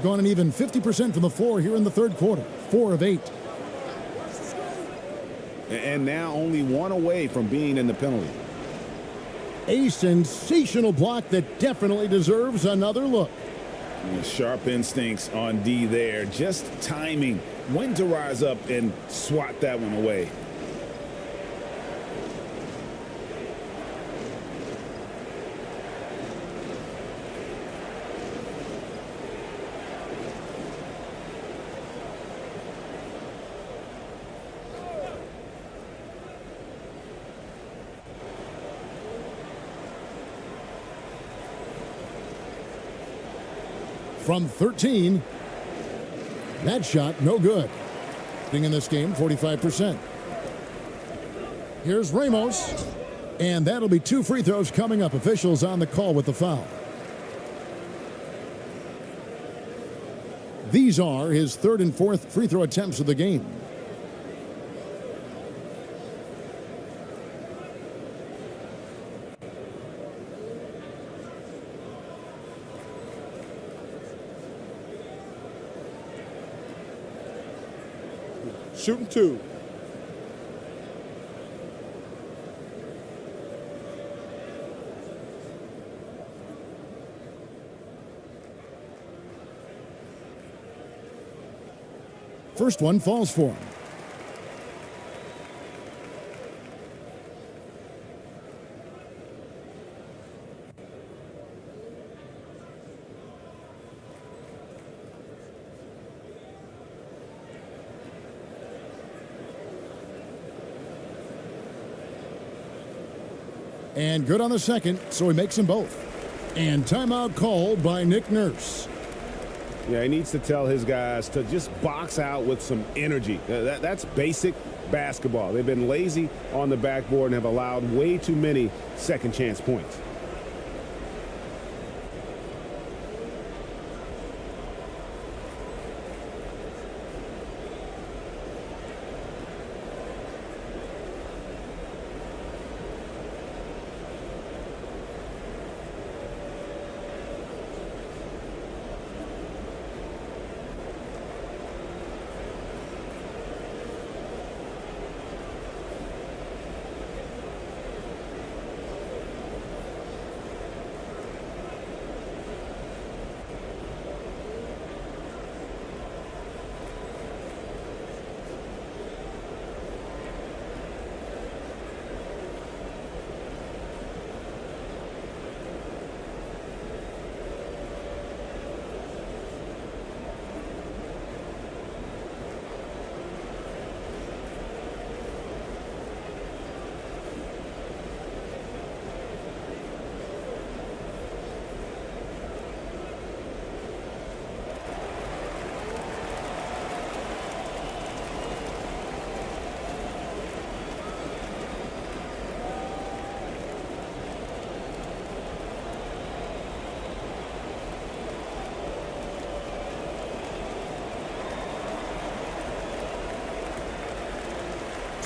Gone an even 50% from the floor here in the third quarter. 4 of 8. And now only 1 away from being in the penalty. A sensational block that definitely deserves another look. Sharp instincts on D there. Just timing when to rise up and swat that one away. From 13, that shot no good. Being in this game, 45%. Here's Ramos, and that'll be 2 free throws coming up. Officials on the call with the foul. These are his 3rd and 4th free throw attempts of the game. Shooting 2. First one falls for him. And good on the second, so he makes them both. And timeout called by Nick Nurse. Yeah, he needs to tell his guys to just box out with some energy. That's basic basketball. They've been lazy on the backboard and have allowed way too many second chance points.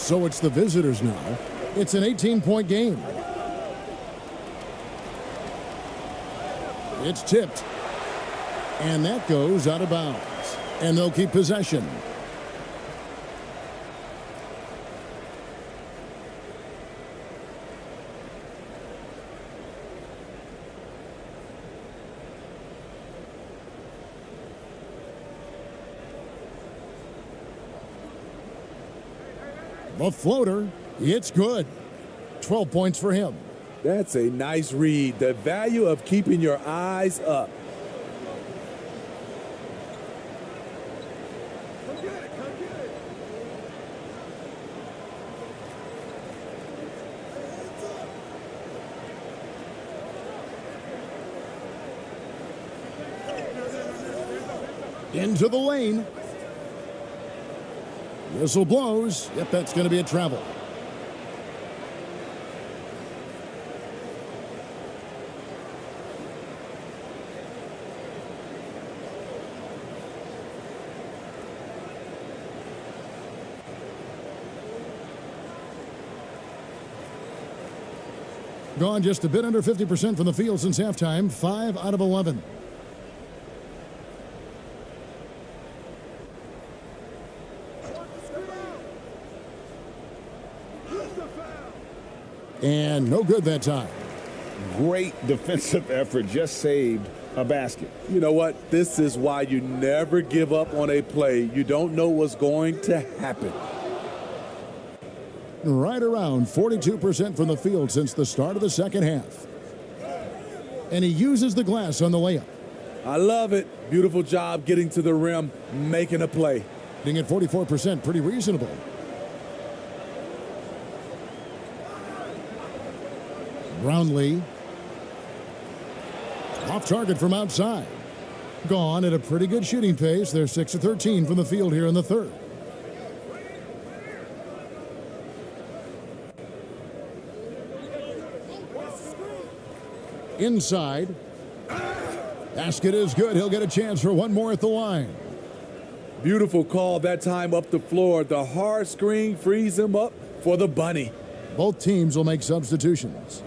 So it's the visitors now. It's an 18-point game. It's tipped. And that goes out of bounds. And they'll keep possession. The floater, it's good. 12 points for him. That's a nice read. The value of keeping your eyes up. Into the lane. Whistle blows. Yep, that's going to be a travel. Gone just a bit under 50% from the field since halftime. 5 out of 11. And no good that time. Great defensive effort. Just saved a basket. You know what? This is why you never give up on a play. You don't know what's going to happen. Right around 42% from the field since the start of the second half. And he uses the glass on the layup. I love it. Beautiful job getting to the rim, making a play. Being at 44%, pretty reasonable. Brownlee. Off target from outside. Gone at a pretty good shooting pace. They're 6 of 13 from the field here in the third. Inside. Basket is good. He'll get a chance for one more at the line. Beautiful call that time up the floor. The hard screen frees him up for the bunny. Both teams will make substitutions.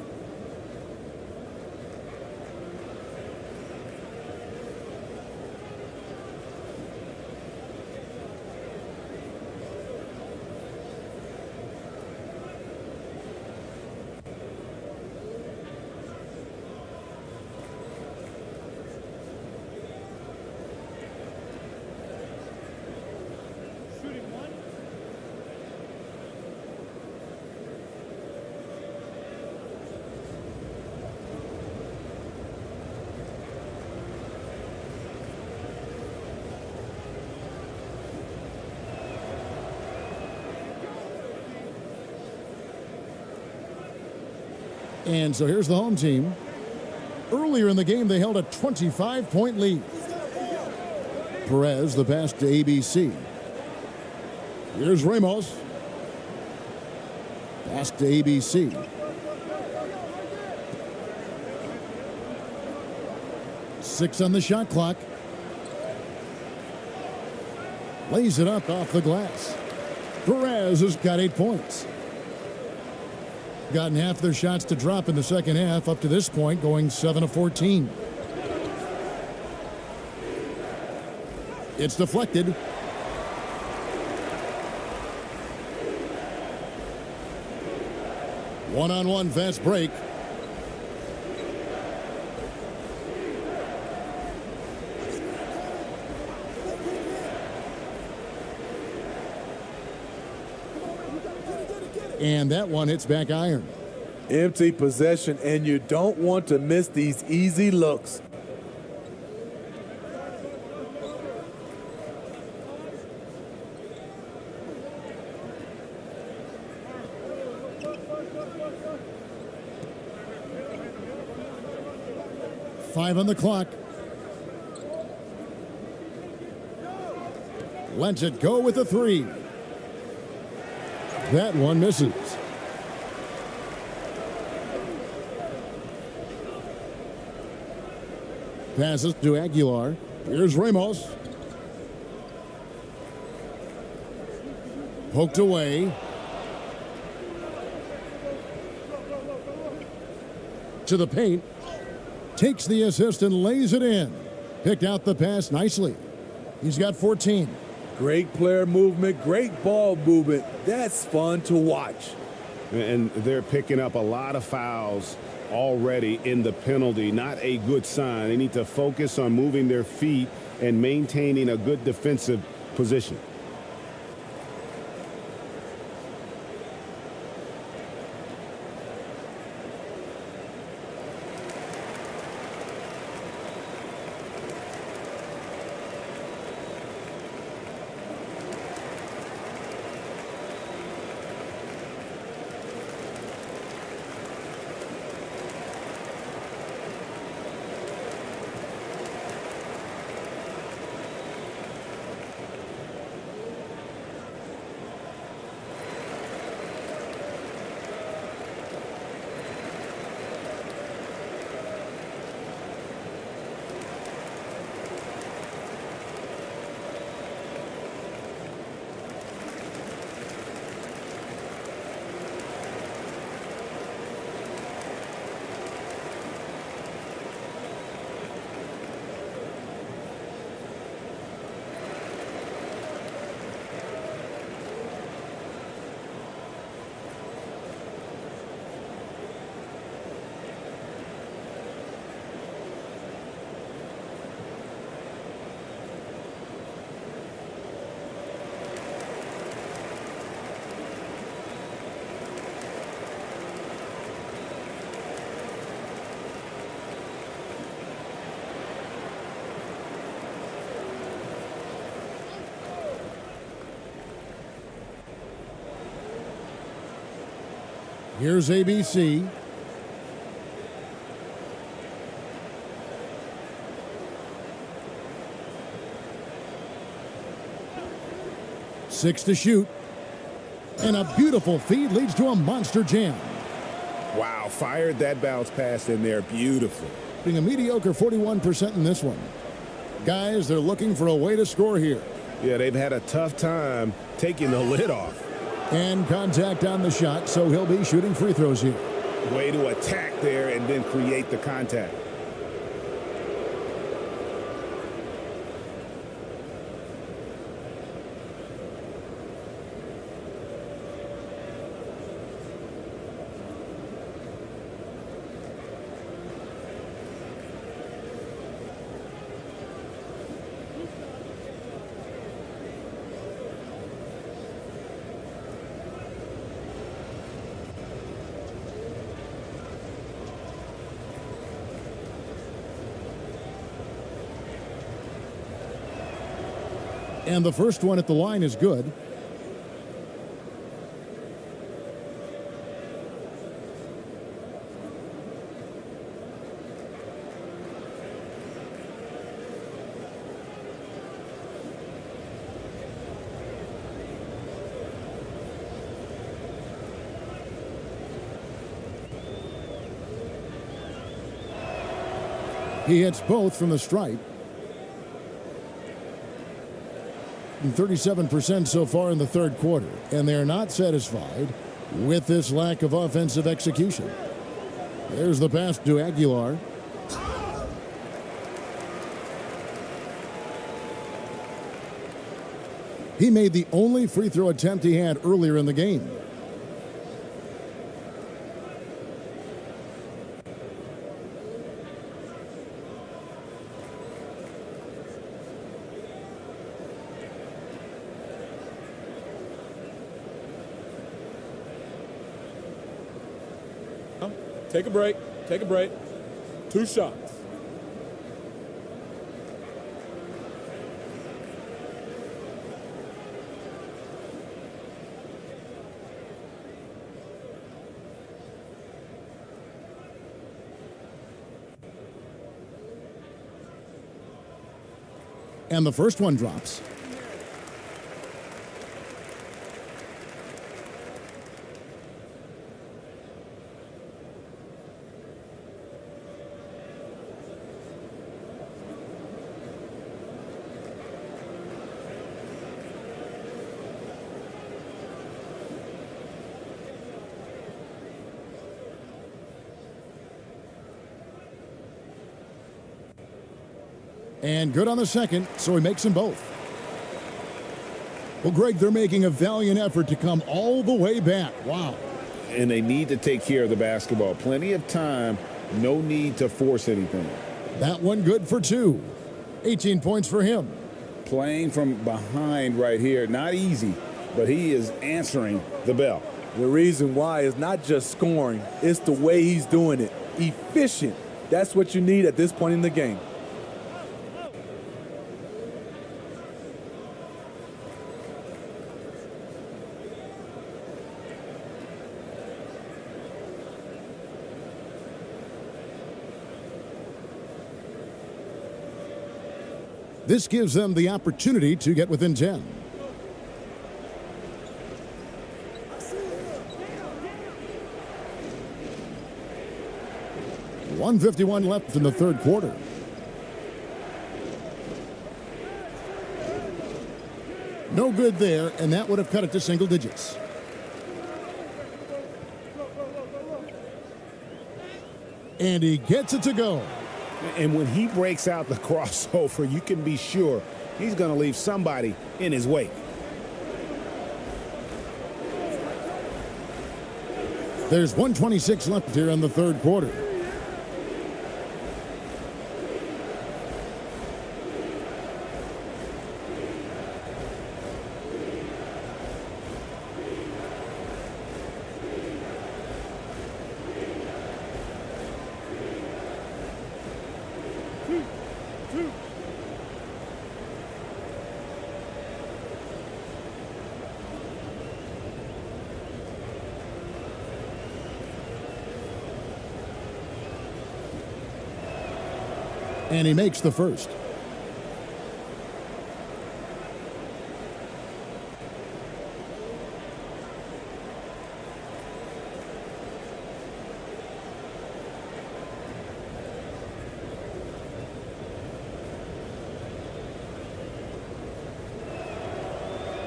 And so here's the home team. Earlier in the game, they held a 25-point lead. Perez, the pass to ABC. Here's Ramos. Pass to ABC. Six on the shot clock. Lays it up off the glass. Perez has got 8 points. Gotten half their shots to drop in the second half up to this point, going 7 of 14. It's deflected. One-on-one fast break. And that one hits back iron. Empty possession, and you don't want to miss these easy looks. Five on the clock. Lets it go with a three. That one misses. Passes to Aguilar. Here's Ramos. Poked away. To the paint. Takes the assist and lays it in. Picked out the pass nicely. He's got 14. Great player movement, great ball movement. That's fun to watch. And they're picking up a lot of fouls already in the penalty. Not a good sign. They need to focus on moving their feet and maintaining a good defensive position. Here's ABC. Six to shoot. And a beautiful feed leads to a monster jam. Wow, fired that bounce pass in there beautifully. Being a mediocre 41% in this one. Guys, they're looking for a way to score here. Yeah, they've had a tough time taking the lid off. And contact on the shot, so he'll be shooting free throws here. Way to attack there and then create the contact. And the first one at the line is good. He hits both from the stripe. 37% so far in the third quarter, and they're not satisfied with this lack of offensive execution. There's the pass to Aguilar. He made the only free throw attempt he had earlier in the game. Take a break. Take a break. 2 shots. And the first one drops. And good on the second, so he makes them both. Well, Greg, they're making a valiant effort to come all the way back. Wow. And they need to take care of the basketball. Plenty of time, no need to force anything. That one good for 2. 18 points for him. Playing from behind right here, not easy, but he is answering the bell. The reason why is not just scoring, it's the way he's doing it. Efficient. That's what you need at this point in the game. This gives them the opportunity to get within 10. .151 left in the third quarter. No good there, and that would have cut it to single digits. And he gets it to go. And when he breaks out the crossover, you can be sure he's going to leave somebody in his wake. There's 1:26 left here in the third quarter. And he makes the first.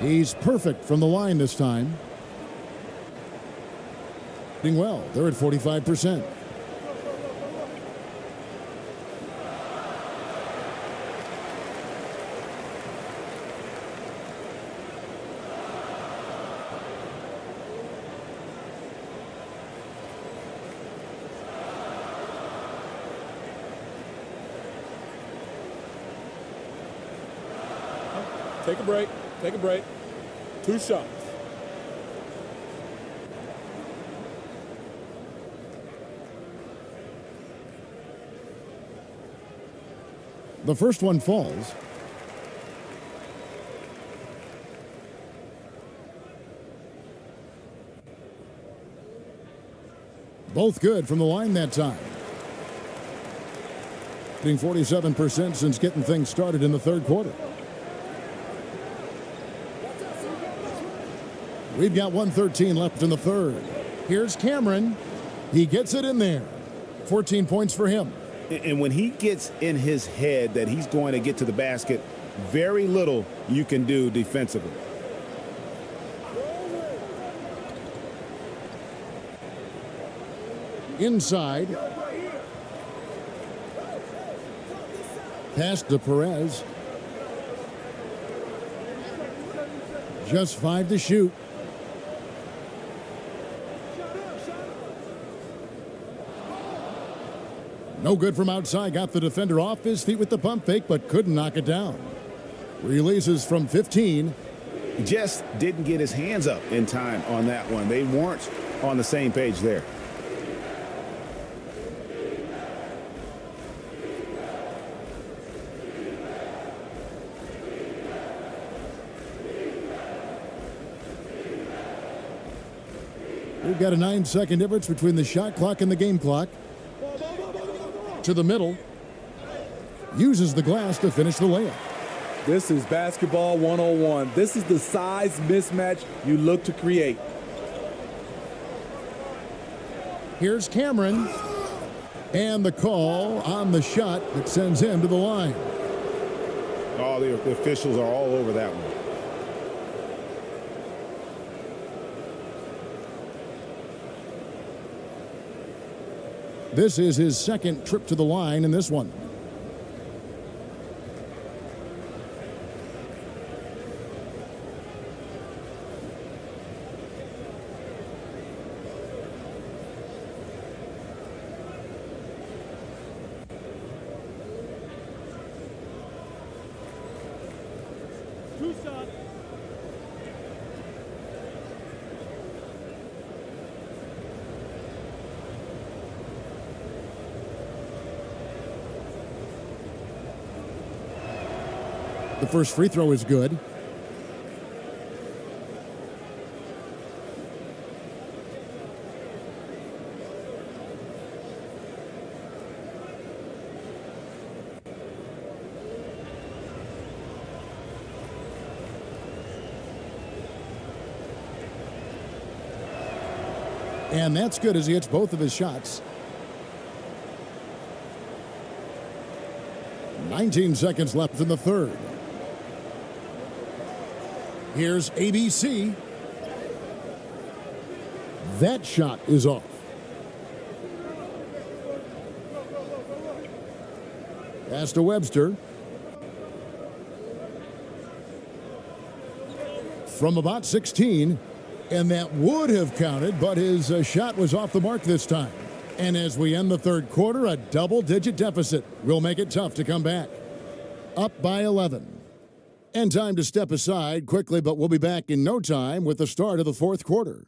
He's perfect from the line this time. Doing well. They're at 45%. Take a break. Take a break. 2 shots. The first one falls. Both good from the line that time. Being 47% since getting things started in the third quarter. We've got 1:13 left in the third. Here's Cameron. He gets it in there. 14 points for him. And when he gets in his head that he's going to get to the basket, very little you can do defensively. Inside. Pass to Perez. Just 5 to shoot. No good from outside. Got the defender off his feet with the pump fake, but couldn't knock it down. Releases from 15. Just didn't get his hands up in time on that one. They weren't on the same page there. We've got a 9-second difference between the shot clock and the game clock. To the middle. Uses the glass to finish the layup. This is basketball 101. This is the size mismatch you look to create. Here's Cameron. And the call on the shot that sends him to the line. Oh, the officials are all over that one. This is his second trip to the line in this one. The first free throw is good. And that's good as he hits both of his shots. 19 seconds left in the third. Here's ABC. That shot is off. Pass to Webster. From about 16. And that would have counted, but his shot was off the mark this time. And as we end the third quarter, a double-digit deficit will make it tough to come back. Up by 11. And time to step aside quickly, but we'll be back in no time with the start of the fourth quarter.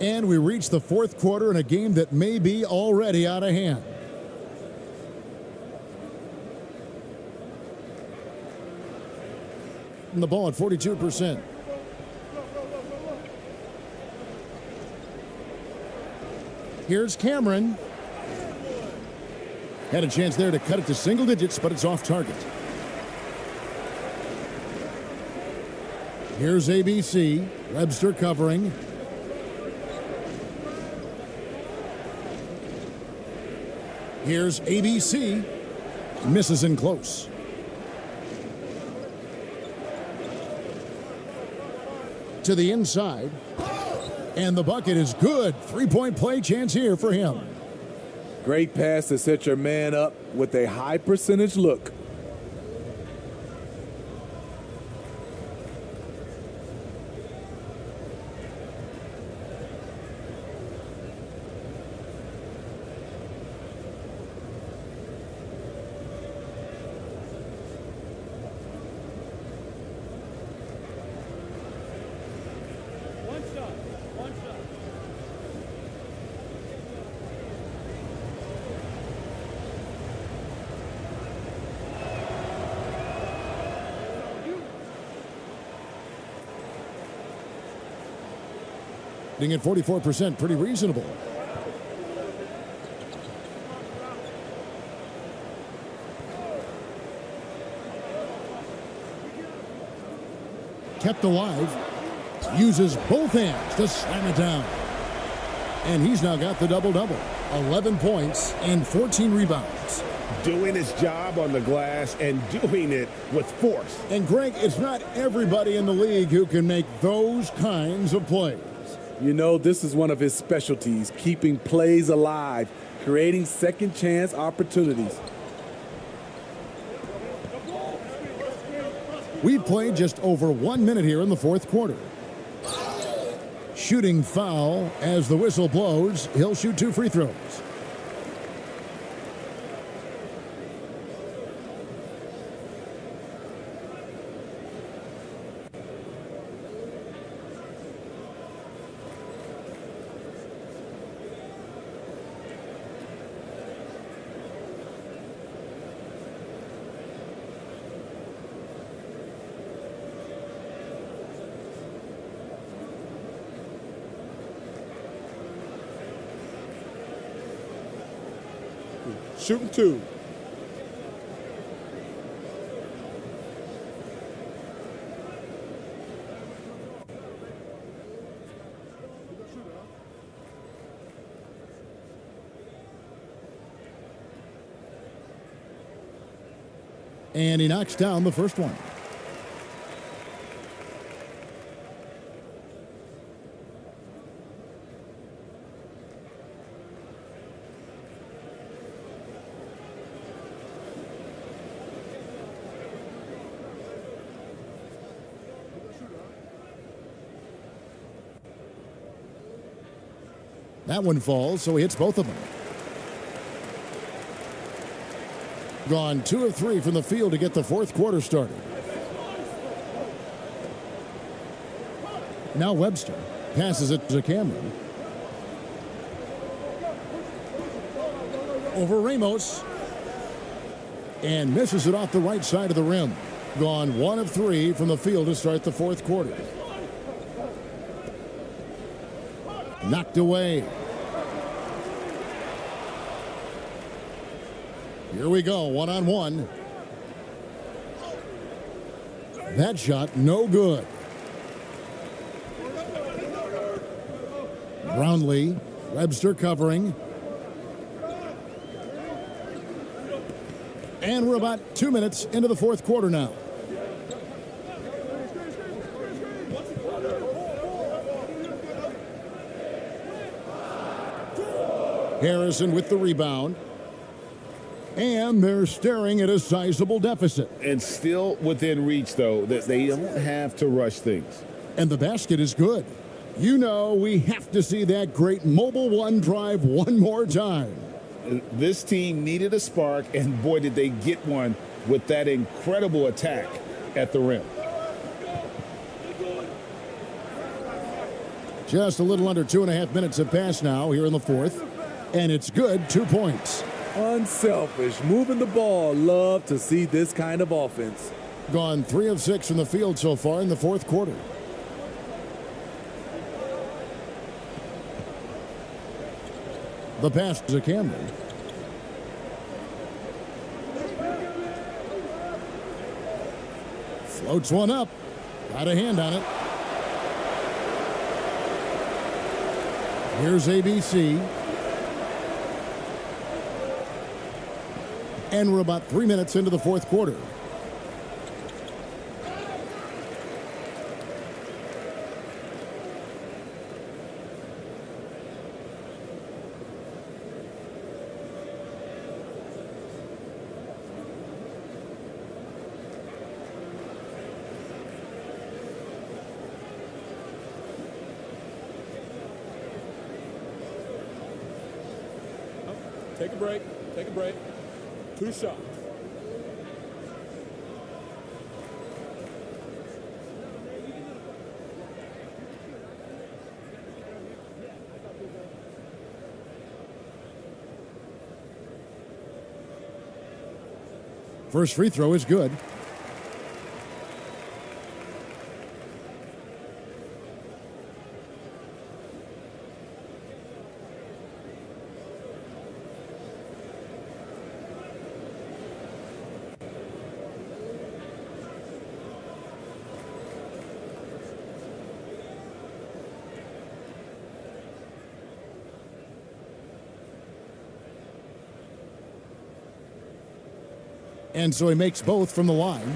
And we reach the fourth quarter in a game that may be already out of hand. And the ball at 42%. Here's Cameron. Had a chance there to cut it to single digits, but it's off target. Here's ABC. Webster covering. Here's ABC. Misses in close. To the inside. And the bucket is good. Three-point play chance here for him. Great pass to set your man up with a high percentage look. At 44%, pretty reasonable. Kept alive. Uses both hands to slam it down. And he's now got the double-double. 11 points and 14 rebounds. Doing his job on the glass and doing it with force. And Greg, it's not everybody in the league who can make those kinds of plays. You know, this is one of his specialties, keeping plays alive, creating second chance opportunities. We've played just over 1 minute here in the fourth quarter. Shooting foul as the whistle blows. He'll shoot 2 free throws. Shooting 2. And he knocks down the first one. That one falls, so he hits both of them. Gone 2 of 3 from the field to get the fourth quarter started. Now Webster passes it to Cameron. Over Ramos. And misses it off the right side of the rim. Gone 1 of 3 from the field to start the fourth quarter. Knocked away. Here we go, 1-on-1. That shot, no good. Brownlee, Webster covering. And we're about 2 minutes into the fourth quarter now. Harrison with the rebound. And they're staring at a sizable deficit. And still within reach, though, that they don't have to rush things. And the basket is good. You know, we have to see that great mobile one drive one more time. This team needed a spark, and boy, did they get one with that incredible attack at the rim. Just a little under 2.5 minutes have passed now here in the fourth. And it's good, 2 points. Unselfish, moving the ball. Love to see this kind of offense. Gone 3 of 6 from the field so far in the fourth quarter. The pass to Cameron. Floats one up. Got a hand on it. Here's ABC. And we're about 3 minutes into the fourth quarter. Take a break. Take a break. 2 shots. First free throw is good. And so he makes both from the line.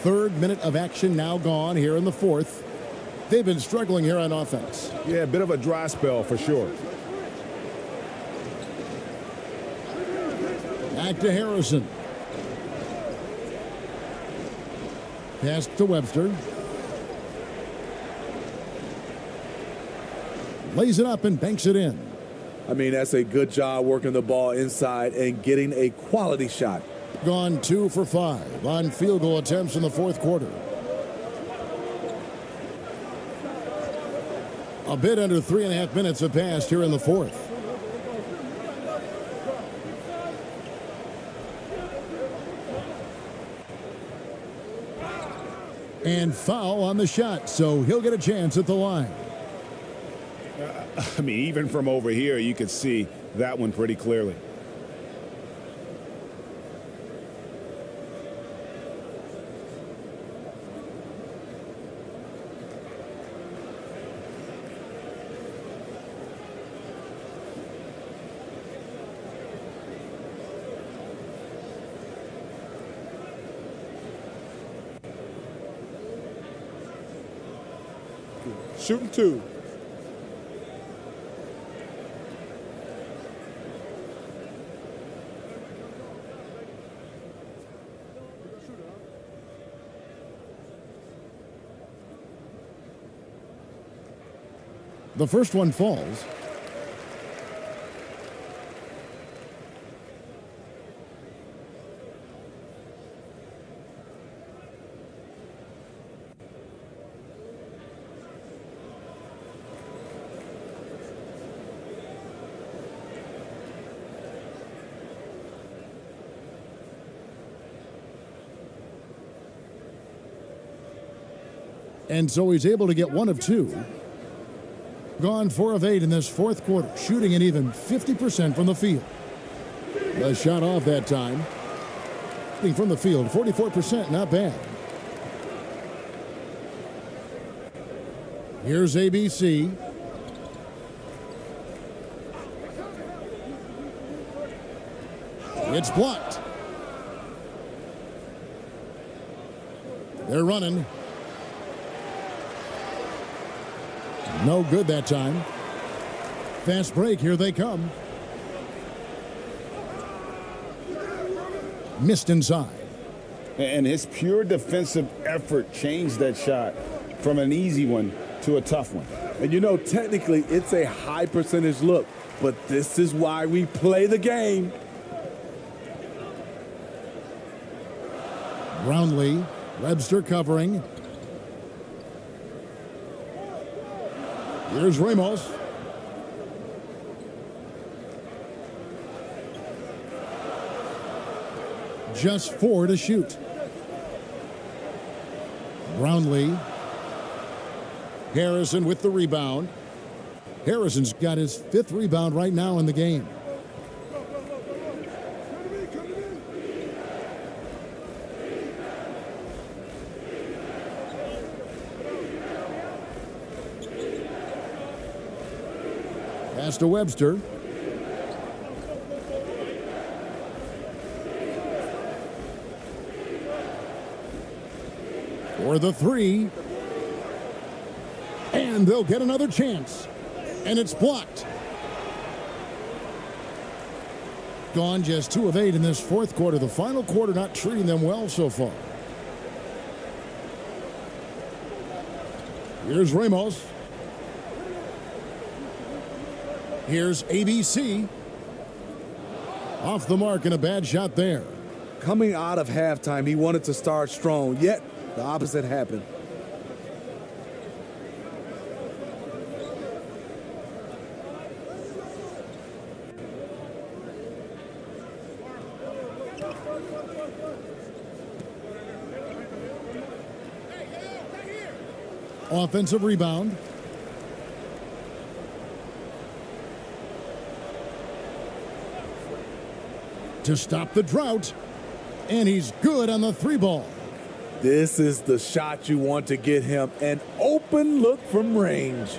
Third minute of action now gone here in the fourth. They've been struggling here on offense. Yeah, a bit of a dry spell for sure. Back to Harrison. Pass to Webster. Lays it up and banks it in. I mean, that's a good job working the ball inside and getting a quality shot. Gone 2 for 5 on field goal attempts in the fourth quarter. A bit under 3.5 minutes have passed here in the fourth. And foul on the shot, so he'll get a chance at the line. I mean, even from over here, you could see that one pretty clearly. Shooting 2. The first one falls. And so he's able to get 1 of 2. Gone 4 of 8 in this fourth quarter, shooting an even 50% from the field. The shot off that time. Shooting from the field, 44%, not bad. Here's ABC. It's blocked. They're running. No good that time. Fast break, here they come. Missed inside. And his pure defensive effort changed that shot from an easy one to a tough one. And you know, technically, it's a high percentage look, but this is why we play the game. Brownlee, Webster covering. Here's Ramos. Just 4 to shoot. Brownlee. Harrison with the rebound. Harrison's got his 5th rebound right now in the game. Pass to Webster. For the 3. And they'll get another chance. And it's blocked. Gone just 2 of 8 in this fourth quarter. The final quarter not treating them well so far. Here's Ramos. Here's ABC. Off the mark and a bad shot there. Coming out of halftime, he wanted to start strong, yet the opposite happened. Offensive rebound. To stop the drought. And he's good on the 3 ball. This is the shot you want to get him. An open look from range.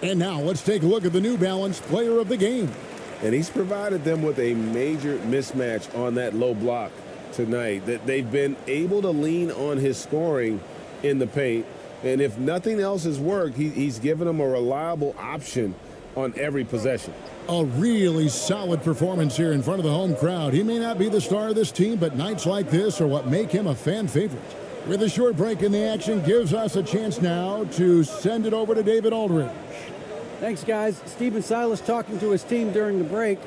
And now let's take a look at the New Balance Player of the Game. And he's provided them with a major mismatch on that low block tonight, that they've been able to lean on his scoring in the paint. And if nothing else has worked, he's given them a reliable option on every possession. A really solid performance here in front of the home crowd. He may not be the star of this team, but nights like this are what make him a fan favorite. With a short break in the action, gives us a chance now to send it over to David Aldridge. Thanks, guys. Stephen Silas talking to his team during the break.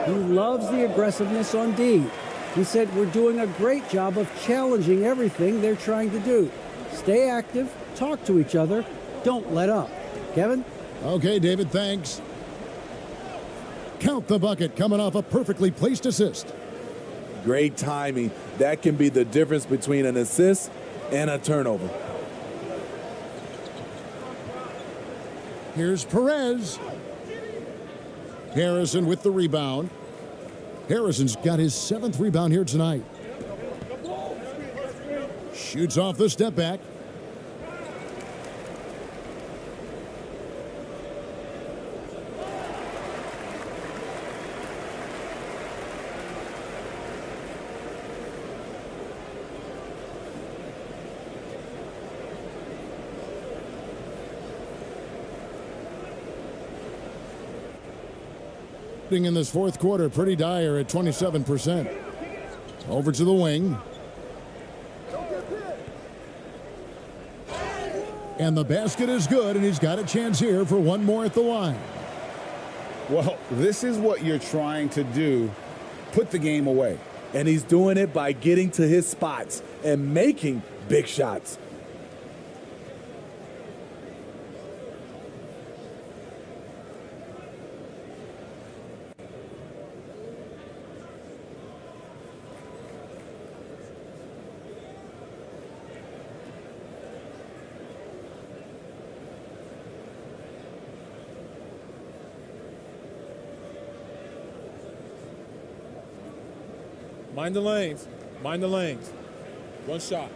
He loves the aggressiveness on D. He said, we're doing a great job of challenging everything they're trying to do. Stay active, talk to each other, don't let up. Kevin? Okay, David, thanks. Count the bucket coming off a perfectly placed assist. Great timing. That can be the difference between an assist and a turnover. Here's Perez. Harrison with the rebound. Harrison's got his 7th rebound here tonight. Shoots off the step back. In this fourth quarter, pretty dire at 27%. Over to the wing. And the basket is good, and he's got a chance here for one more at the line. Well, this is what you're trying to do. Put the game away. And he's doing it by getting to his spots and making big shots. Mind the lanes. Mind the lanes. One shot.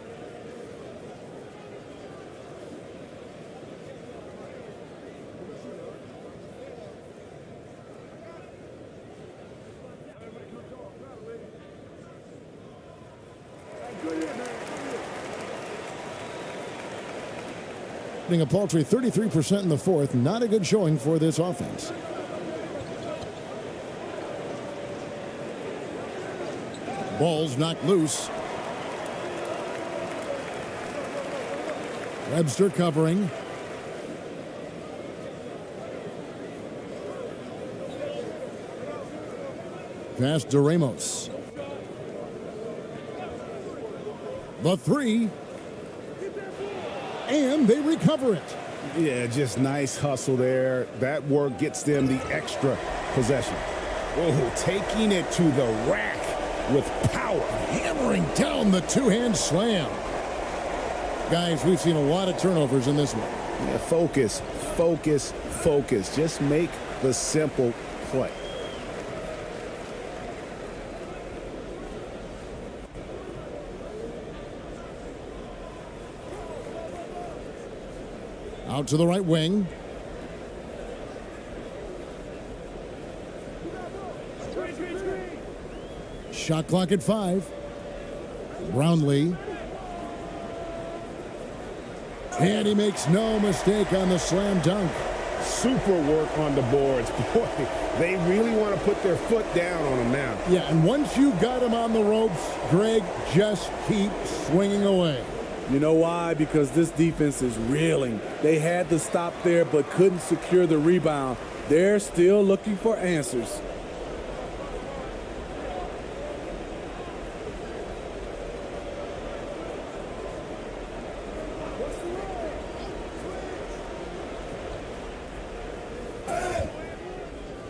A paltry 33% in the fourth. Not a good showing for this offense. Ball's knocked loose. Webster covering. Pass to Ramos. The three. And they recover it. Yeah, just nice hustle there. That work gets them the extra possession. Oh, taking it to the rack with power. Hammering down the two-hand slam. Guys, we've seen a lot of turnovers in this one. Yeah, focus, focus, focus. Just make the simple play. Out to the right wing. Shot clock at 5. Brownlee. And he makes no mistake on the slam dunk. Super work on the boards. Boy, they really want to put their foot down on him now. Yeah, and once you've got him on the ropes, Greg, just keep swinging away. You know why? Because this defense is reeling. They had to stop there but couldn't secure the rebound. They're still looking for answers.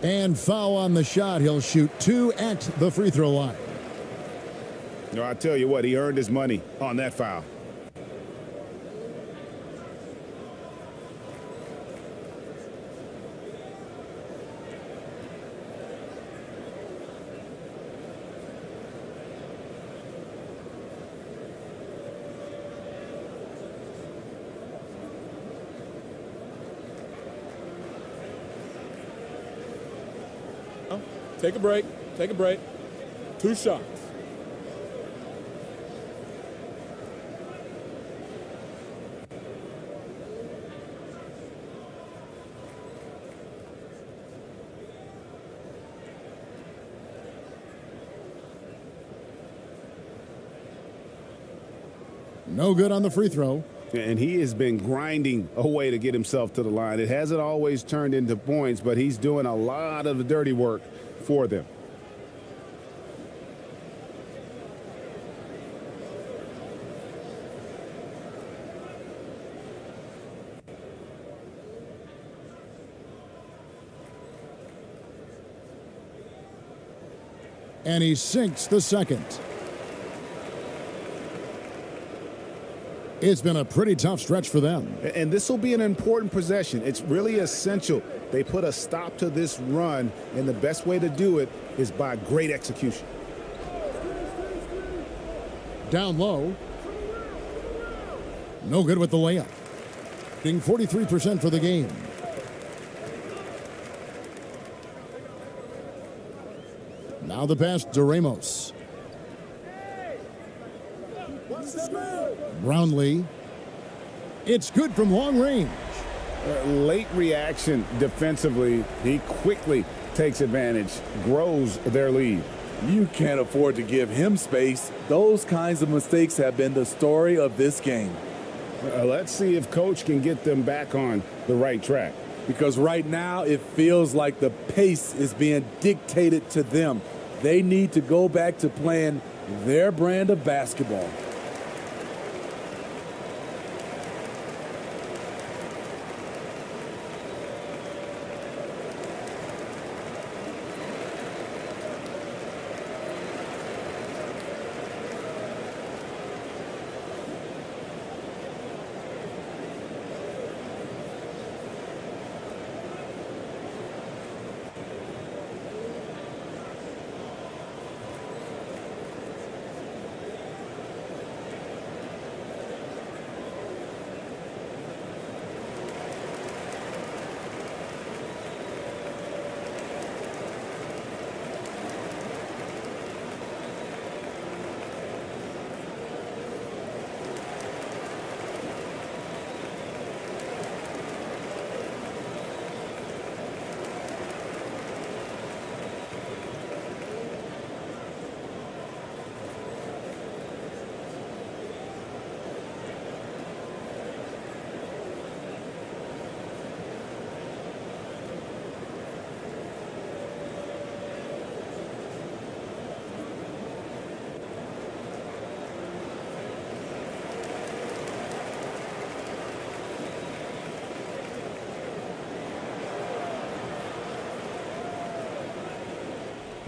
And foul on the shot. He'll shoot 2 at the free throw line. No, I tell you what, he earned his money on that foul. Take a break. Take a break. 2 shots. No good on the free throw. And he has been grinding away to get himself to the line. It hasn't always turned into points, but he's doing a lot of the dirty work for them. And he sinks the second. It's been a pretty tough stretch for them. And this will be an important possession. It's really essential they put a stop to this run, and the best way to do it is by great execution. Down low. No good with the layup. Being 43% for the game. Now the pass to Ramos. Brownlee. It's good from long range. Late reaction defensively. He quickly takes advantage, grows their lead. You can't afford to give him space. Those kinds of mistakes have been the story of this game. Let's see if Coach can get them back on the right track. Because right now it feels like the pace is being dictated to them. They need to go back to playing their brand of basketball.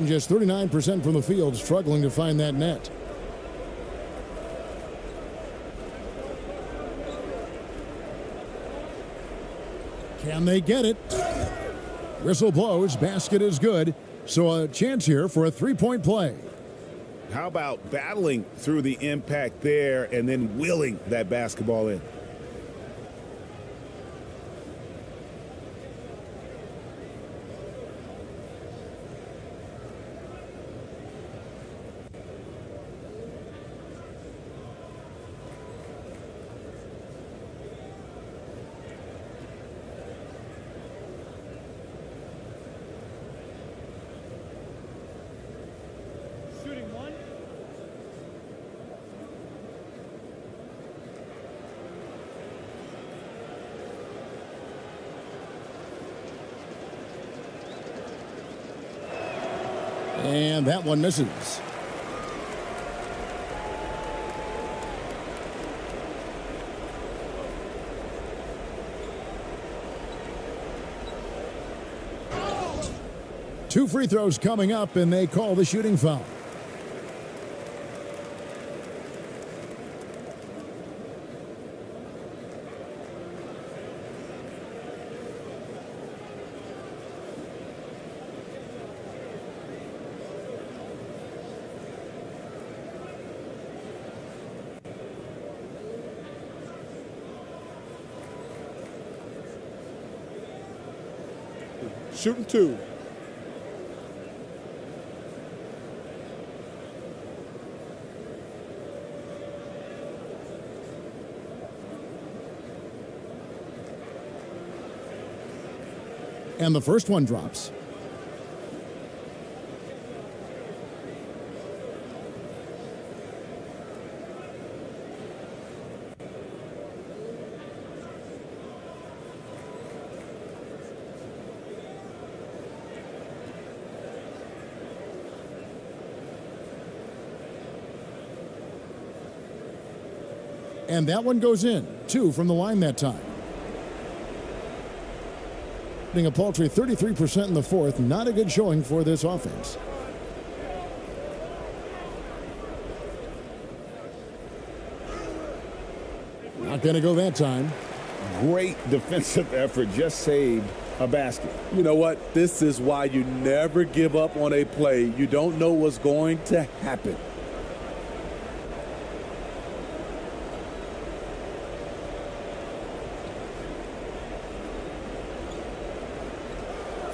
Just 39% from the field, struggling to find that net. Can they get it? Whistle blows, basket is good. So a chance here for a three-point play. How about battling through the impact there and then willing that basketball in? And that one misses. Two free throws coming up, and they call the shooting foul. Shooting 2. And the first one drops. And that one goes in. 2 from the line that time. A paltry 33% in the fourth. Not a good showing for this offense. Not going to go that time. Great defensive effort. Just saved a basket. You know what? This is why you never give up on a play. You don't know what's going to happen.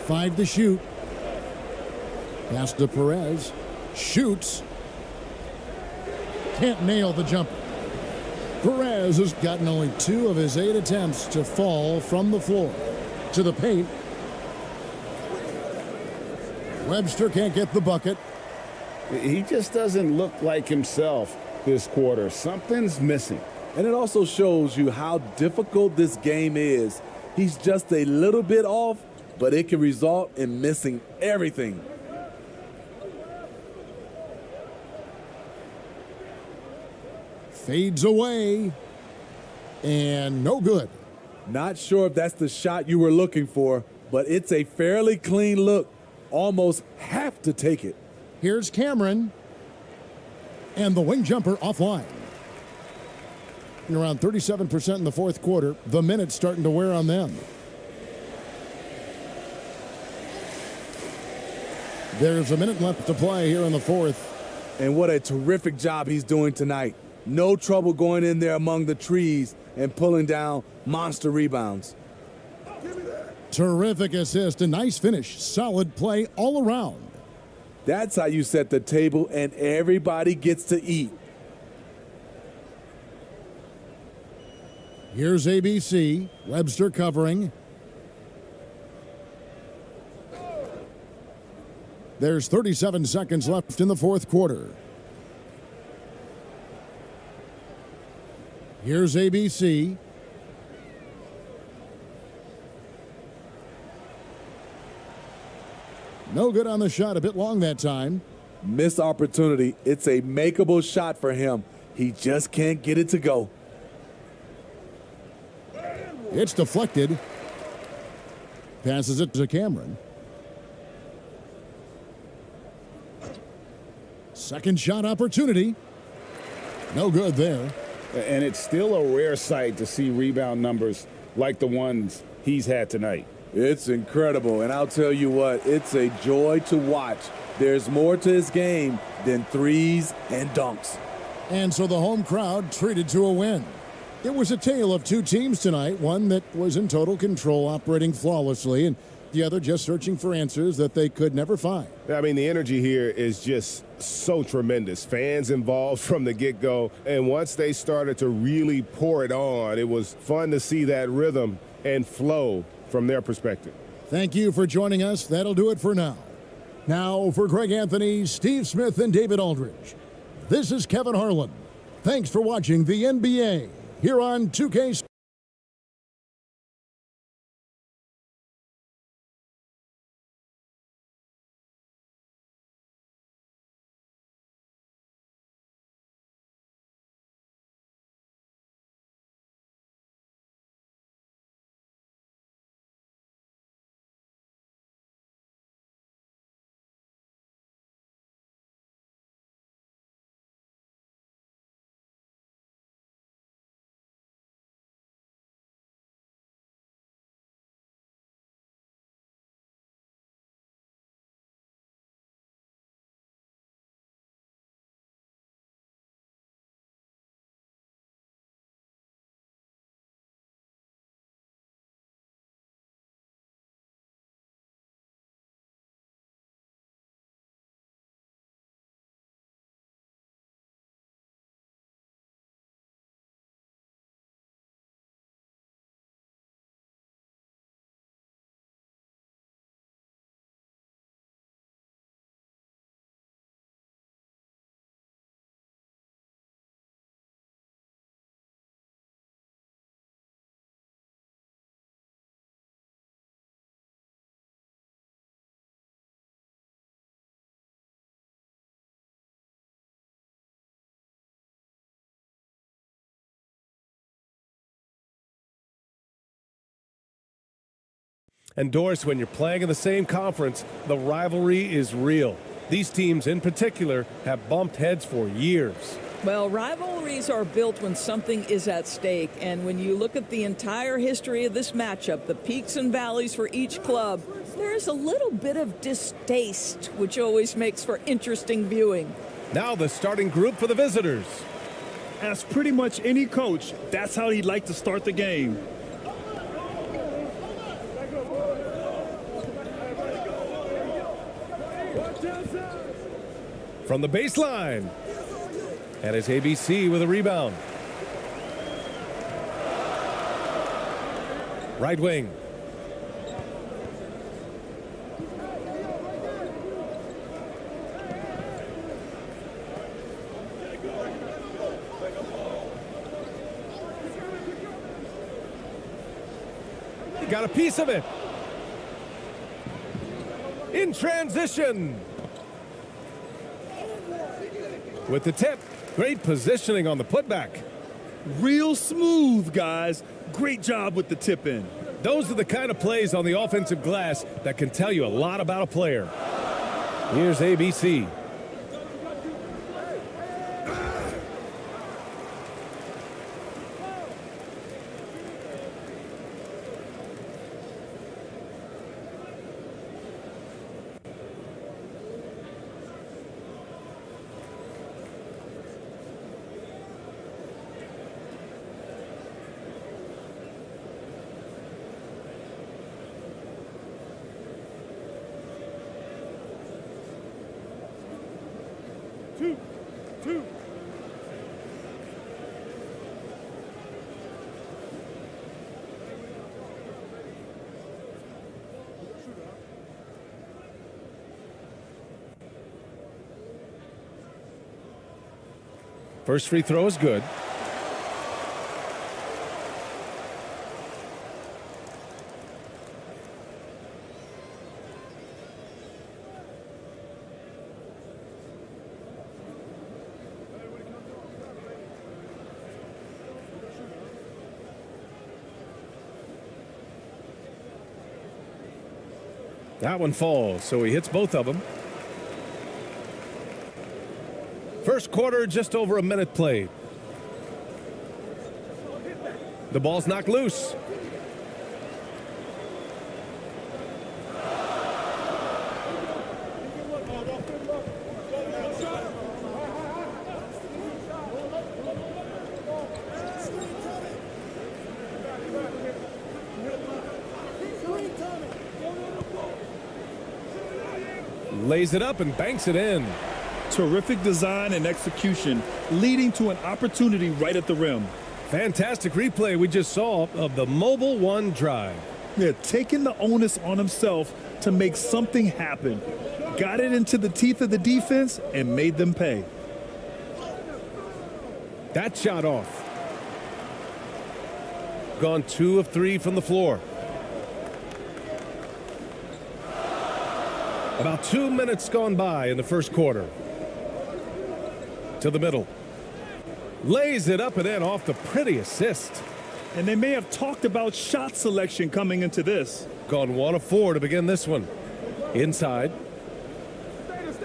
Five to shoot. Pass to Perez. Shoots. Can't nail the jumper. Perez has gotten only 2 of his 8 attempts to fall from the floor to the paint. Webster can't get the bucket. He just doesn't look like himself this quarter. Something's missing. And it also shows you how difficult this game is. He's just a little bit off, but it can result in missing everything. Fades away. And no good. Not sure if that's the shot you were looking for, but it's a fairly clean look. Almost have to take it. Here's Cameron. And the wing jumper offline. And around 37% in the fourth quarter. The minutes starting to wear on them. There's a minute left to play here in the fourth. And what a terrific job he's doing tonight. No trouble going in there among the trees and pulling down monster rebounds. Terrific assist, a nice finish, solid play all around. That's how you set the table and everybody gets to eat. Here's ABC, Webster covering. There's 37 seconds left in the fourth quarter. Here's ABC. No good on the shot, a bit long that time. Missed opportunity. It's a makeable shot for him. He just can't get it to go. It's deflected. Passes it to Cameron. Second shot opportunity. No good there. And it's still a rare sight to see rebound numbers like the ones he's had tonight. It's incredible, and I'll tell you what, it's a joy to watch. There's more to his game than threes and dunks. And so the home crowd treated to a win. It was a tale of 2 teams tonight, one that was in total control, operating flawlessly, and the other just searching for answers that they could never find. I mean, the energy here is just so tremendous. Fans involved from the get-go, and once they started to really pour it on, it was fun to see that rhythm and flow from their perspective. Thank you for joining us. That'll do it for now. Now, for Greg Anthony, Steve Smith, and David Aldridge, this is Kevin Harlan. Thanks for watching the NBA here on 2K. And Doris, when you're playing in the same conference, the rivalry is real. These teams in particular have bumped heads for years. Well, rivalries are built when something is at stake. And when you look at the entire history of this matchup, the peaks and valleys for each club, there is a little bit of distaste, which always makes for interesting viewing. Now the starting group for the visitors. As pretty much any coach, that's how he'd like to start the game. From the baseline. And it's ABC with a rebound. Right wing. He got a piece of it. In transition. With the tip. Great positioning on the putback. Real smooth, guys. Great job with the tip in. Those are the kind of plays on the offensive glass that can tell you a lot about a player. Here's ABC. Two. First free throw is good. That one falls, so he hits both of them. First quarter, just over a minute played. The ball's knocked loose. Lays it up and banks it in. Terrific design and execution, leading to an opportunity right at the rim. Fantastic replay we just saw of the Mobile One drive. Yeah, taking the onus on himself to make something happen. Got it into the teeth of the defense and made them pay. That shot off. Gone 2 of 3 from the floor. About 2 minutes gone by in the first quarter. To the middle. Lays it up and in off the pretty assist. And they may have talked about shot selection coming into this. Gone 1 of 4 to begin this one. Inside.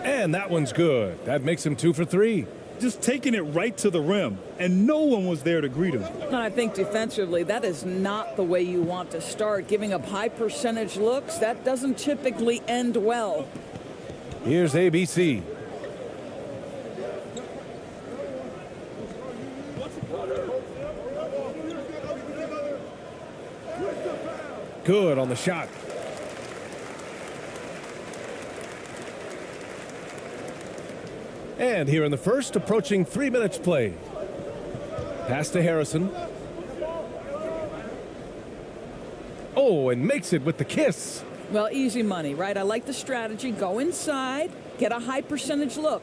And that one's good. That makes him 2 for 3. Just taking it right to the rim, and no one was there to greet him. And I think defensively, that is not the way you want to start. Giving up high percentage looks, that doesn't typically end well. Here's ABC. Good on the shot. And here in the first, approaching 3 minutes played. Pass to Harrison. Oh, and makes it with the kiss. Well, easy money, right? I like the strategy. Go inside, get a high percentage look.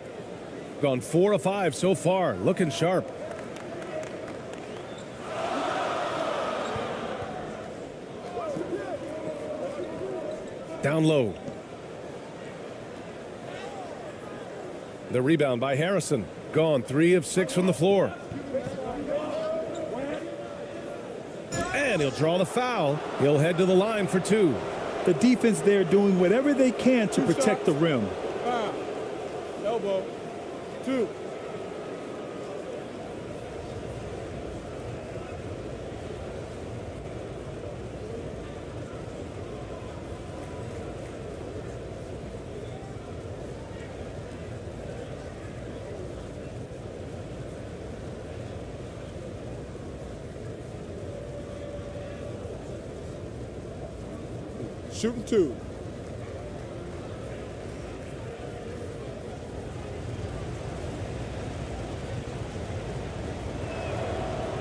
Gone 4 of 5 so far, looking sharp. Down low. The rebound by Harrison. Gone 3 of 6 from the floor. And he'll draw the foul. He'll head to the line for 2. The defense there doing whatever they can to protect the rim. Elbow. 2. Shooting 2.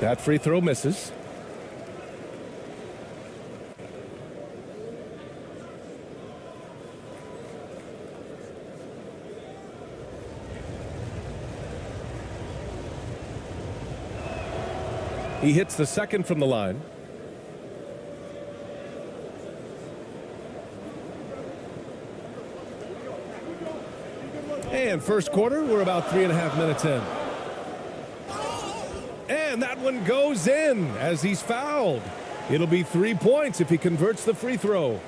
That free throw misses. He hits the second from the line. And first quarter, we're about 3.5 minutes in. And that one goes in as he's fouled. It'll be 3 points if he converts the free throw.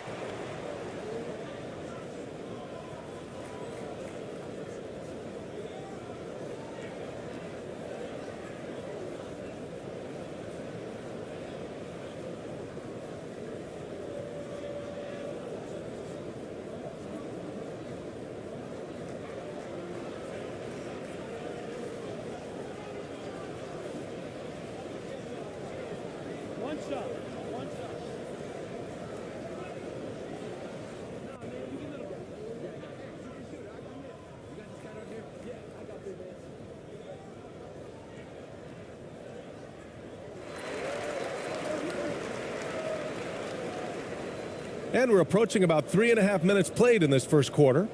And we're approaching about 3.5 minutes played in this first quarter.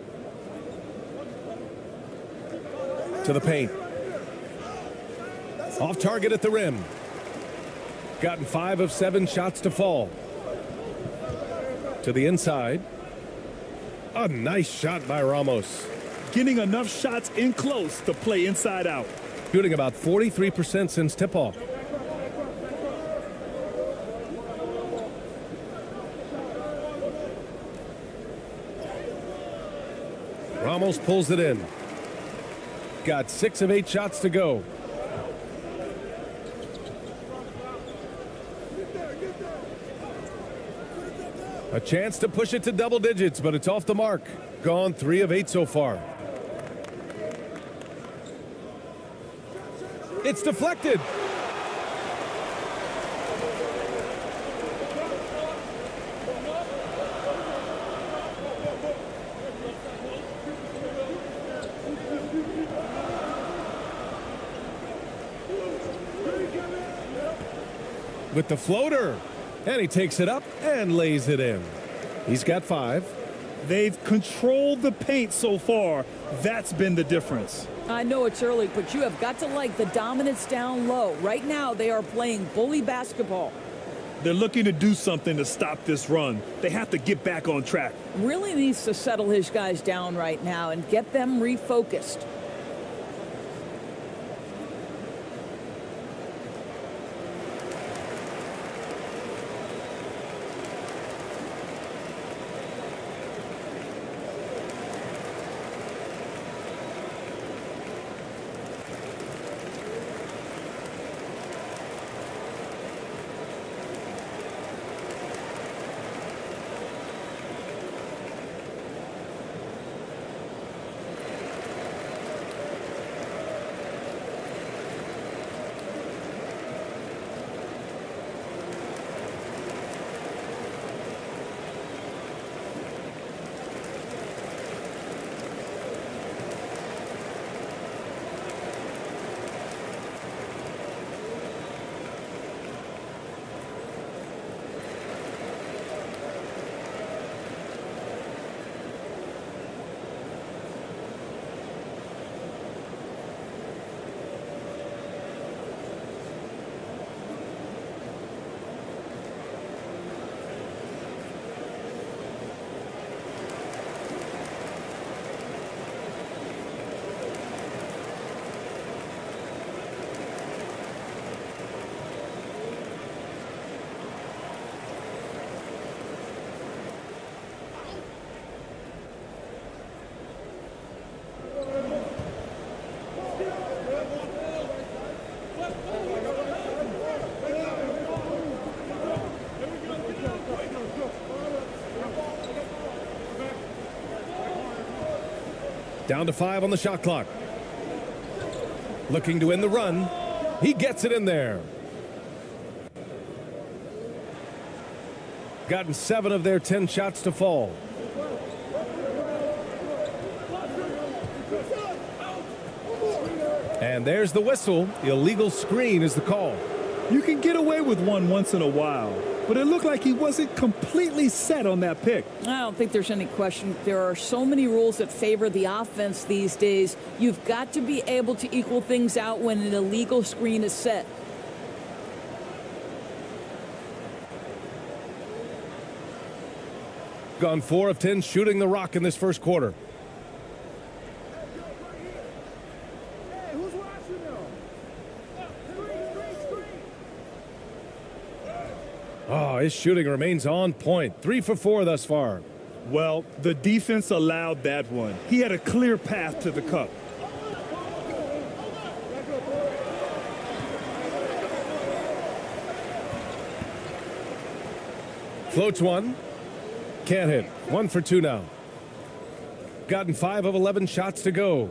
To the paint. Off target at the rim. Gotten 5 of 7 shots to fall. To the inside. A nice shot by Ramos. Getting enough shots in close to play inside out. Shooting about 43% since tip-off. Ramos pulls it in. Got 6 of 8 shots to go. A chance to push it to double digits, but it's off the mark. Gone 3 of 8 so far. It's deflected. With the floater. And he takes it up and lays it in. He's got 5. They've controlled the paint so far. That's been the difference. I know it's early, but you have got to like the dominance down low. Right now, they are playing bully basketball. They're looking to do something to stop this run. They have to get back on track. Really needs to settle his guys down right now and get them refocused. Down to 5 on the shot clock. Looking to end the run. He gets it in there. Gotten 7 of their 10 shots to fall. And there's the whistle. Illegal screen is the call. You can get away with one once in a while, but it looked like he wasn't completely set on that pick. I don't think there's any question. There are so many rules that favor the offense these days. You've got to be able to equal things out when an illegal screen is set. Gone 4 of 10 shooting the rock in this first quarter. Oh, his shooting remains on point. 3 for 4 thus far. Well, the defense allowed that one. He had a clear path to the cup. Floats one. Can't hit. 1 for 2 now. Gotten 5 of 11 shots to go.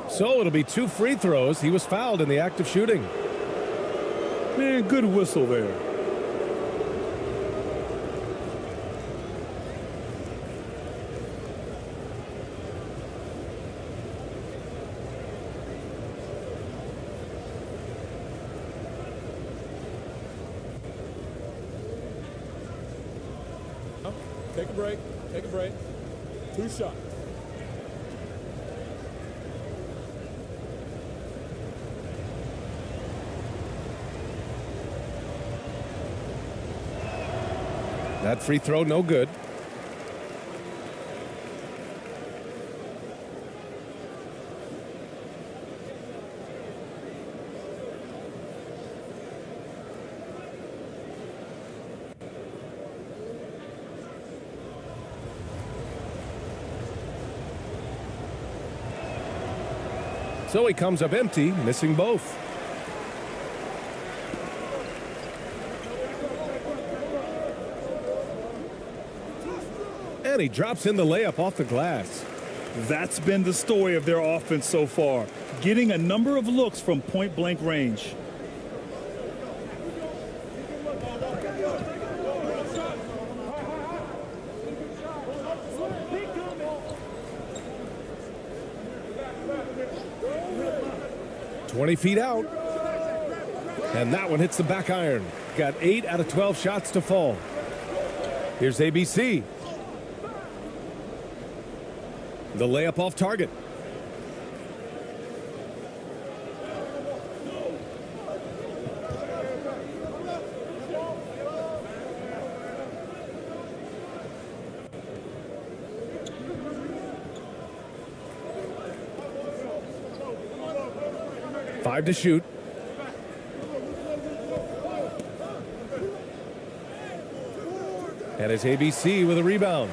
So it'll be 2 free throws. He was fouled in the act of shooting. Man, good whistle there. Take a break. Take a break. 2 shots. That free throw, no good. So he comes up empty, missing both. And he drops in the layup off the glass. That's been the story of their offense so far, getting a number of looks from point-blank range. "20 feet out. And that one hits the back iron. Got 8 out of 12 shots to fall. Here's ABC. The layup off target. Five to shoot. And it's ABC with a rebound.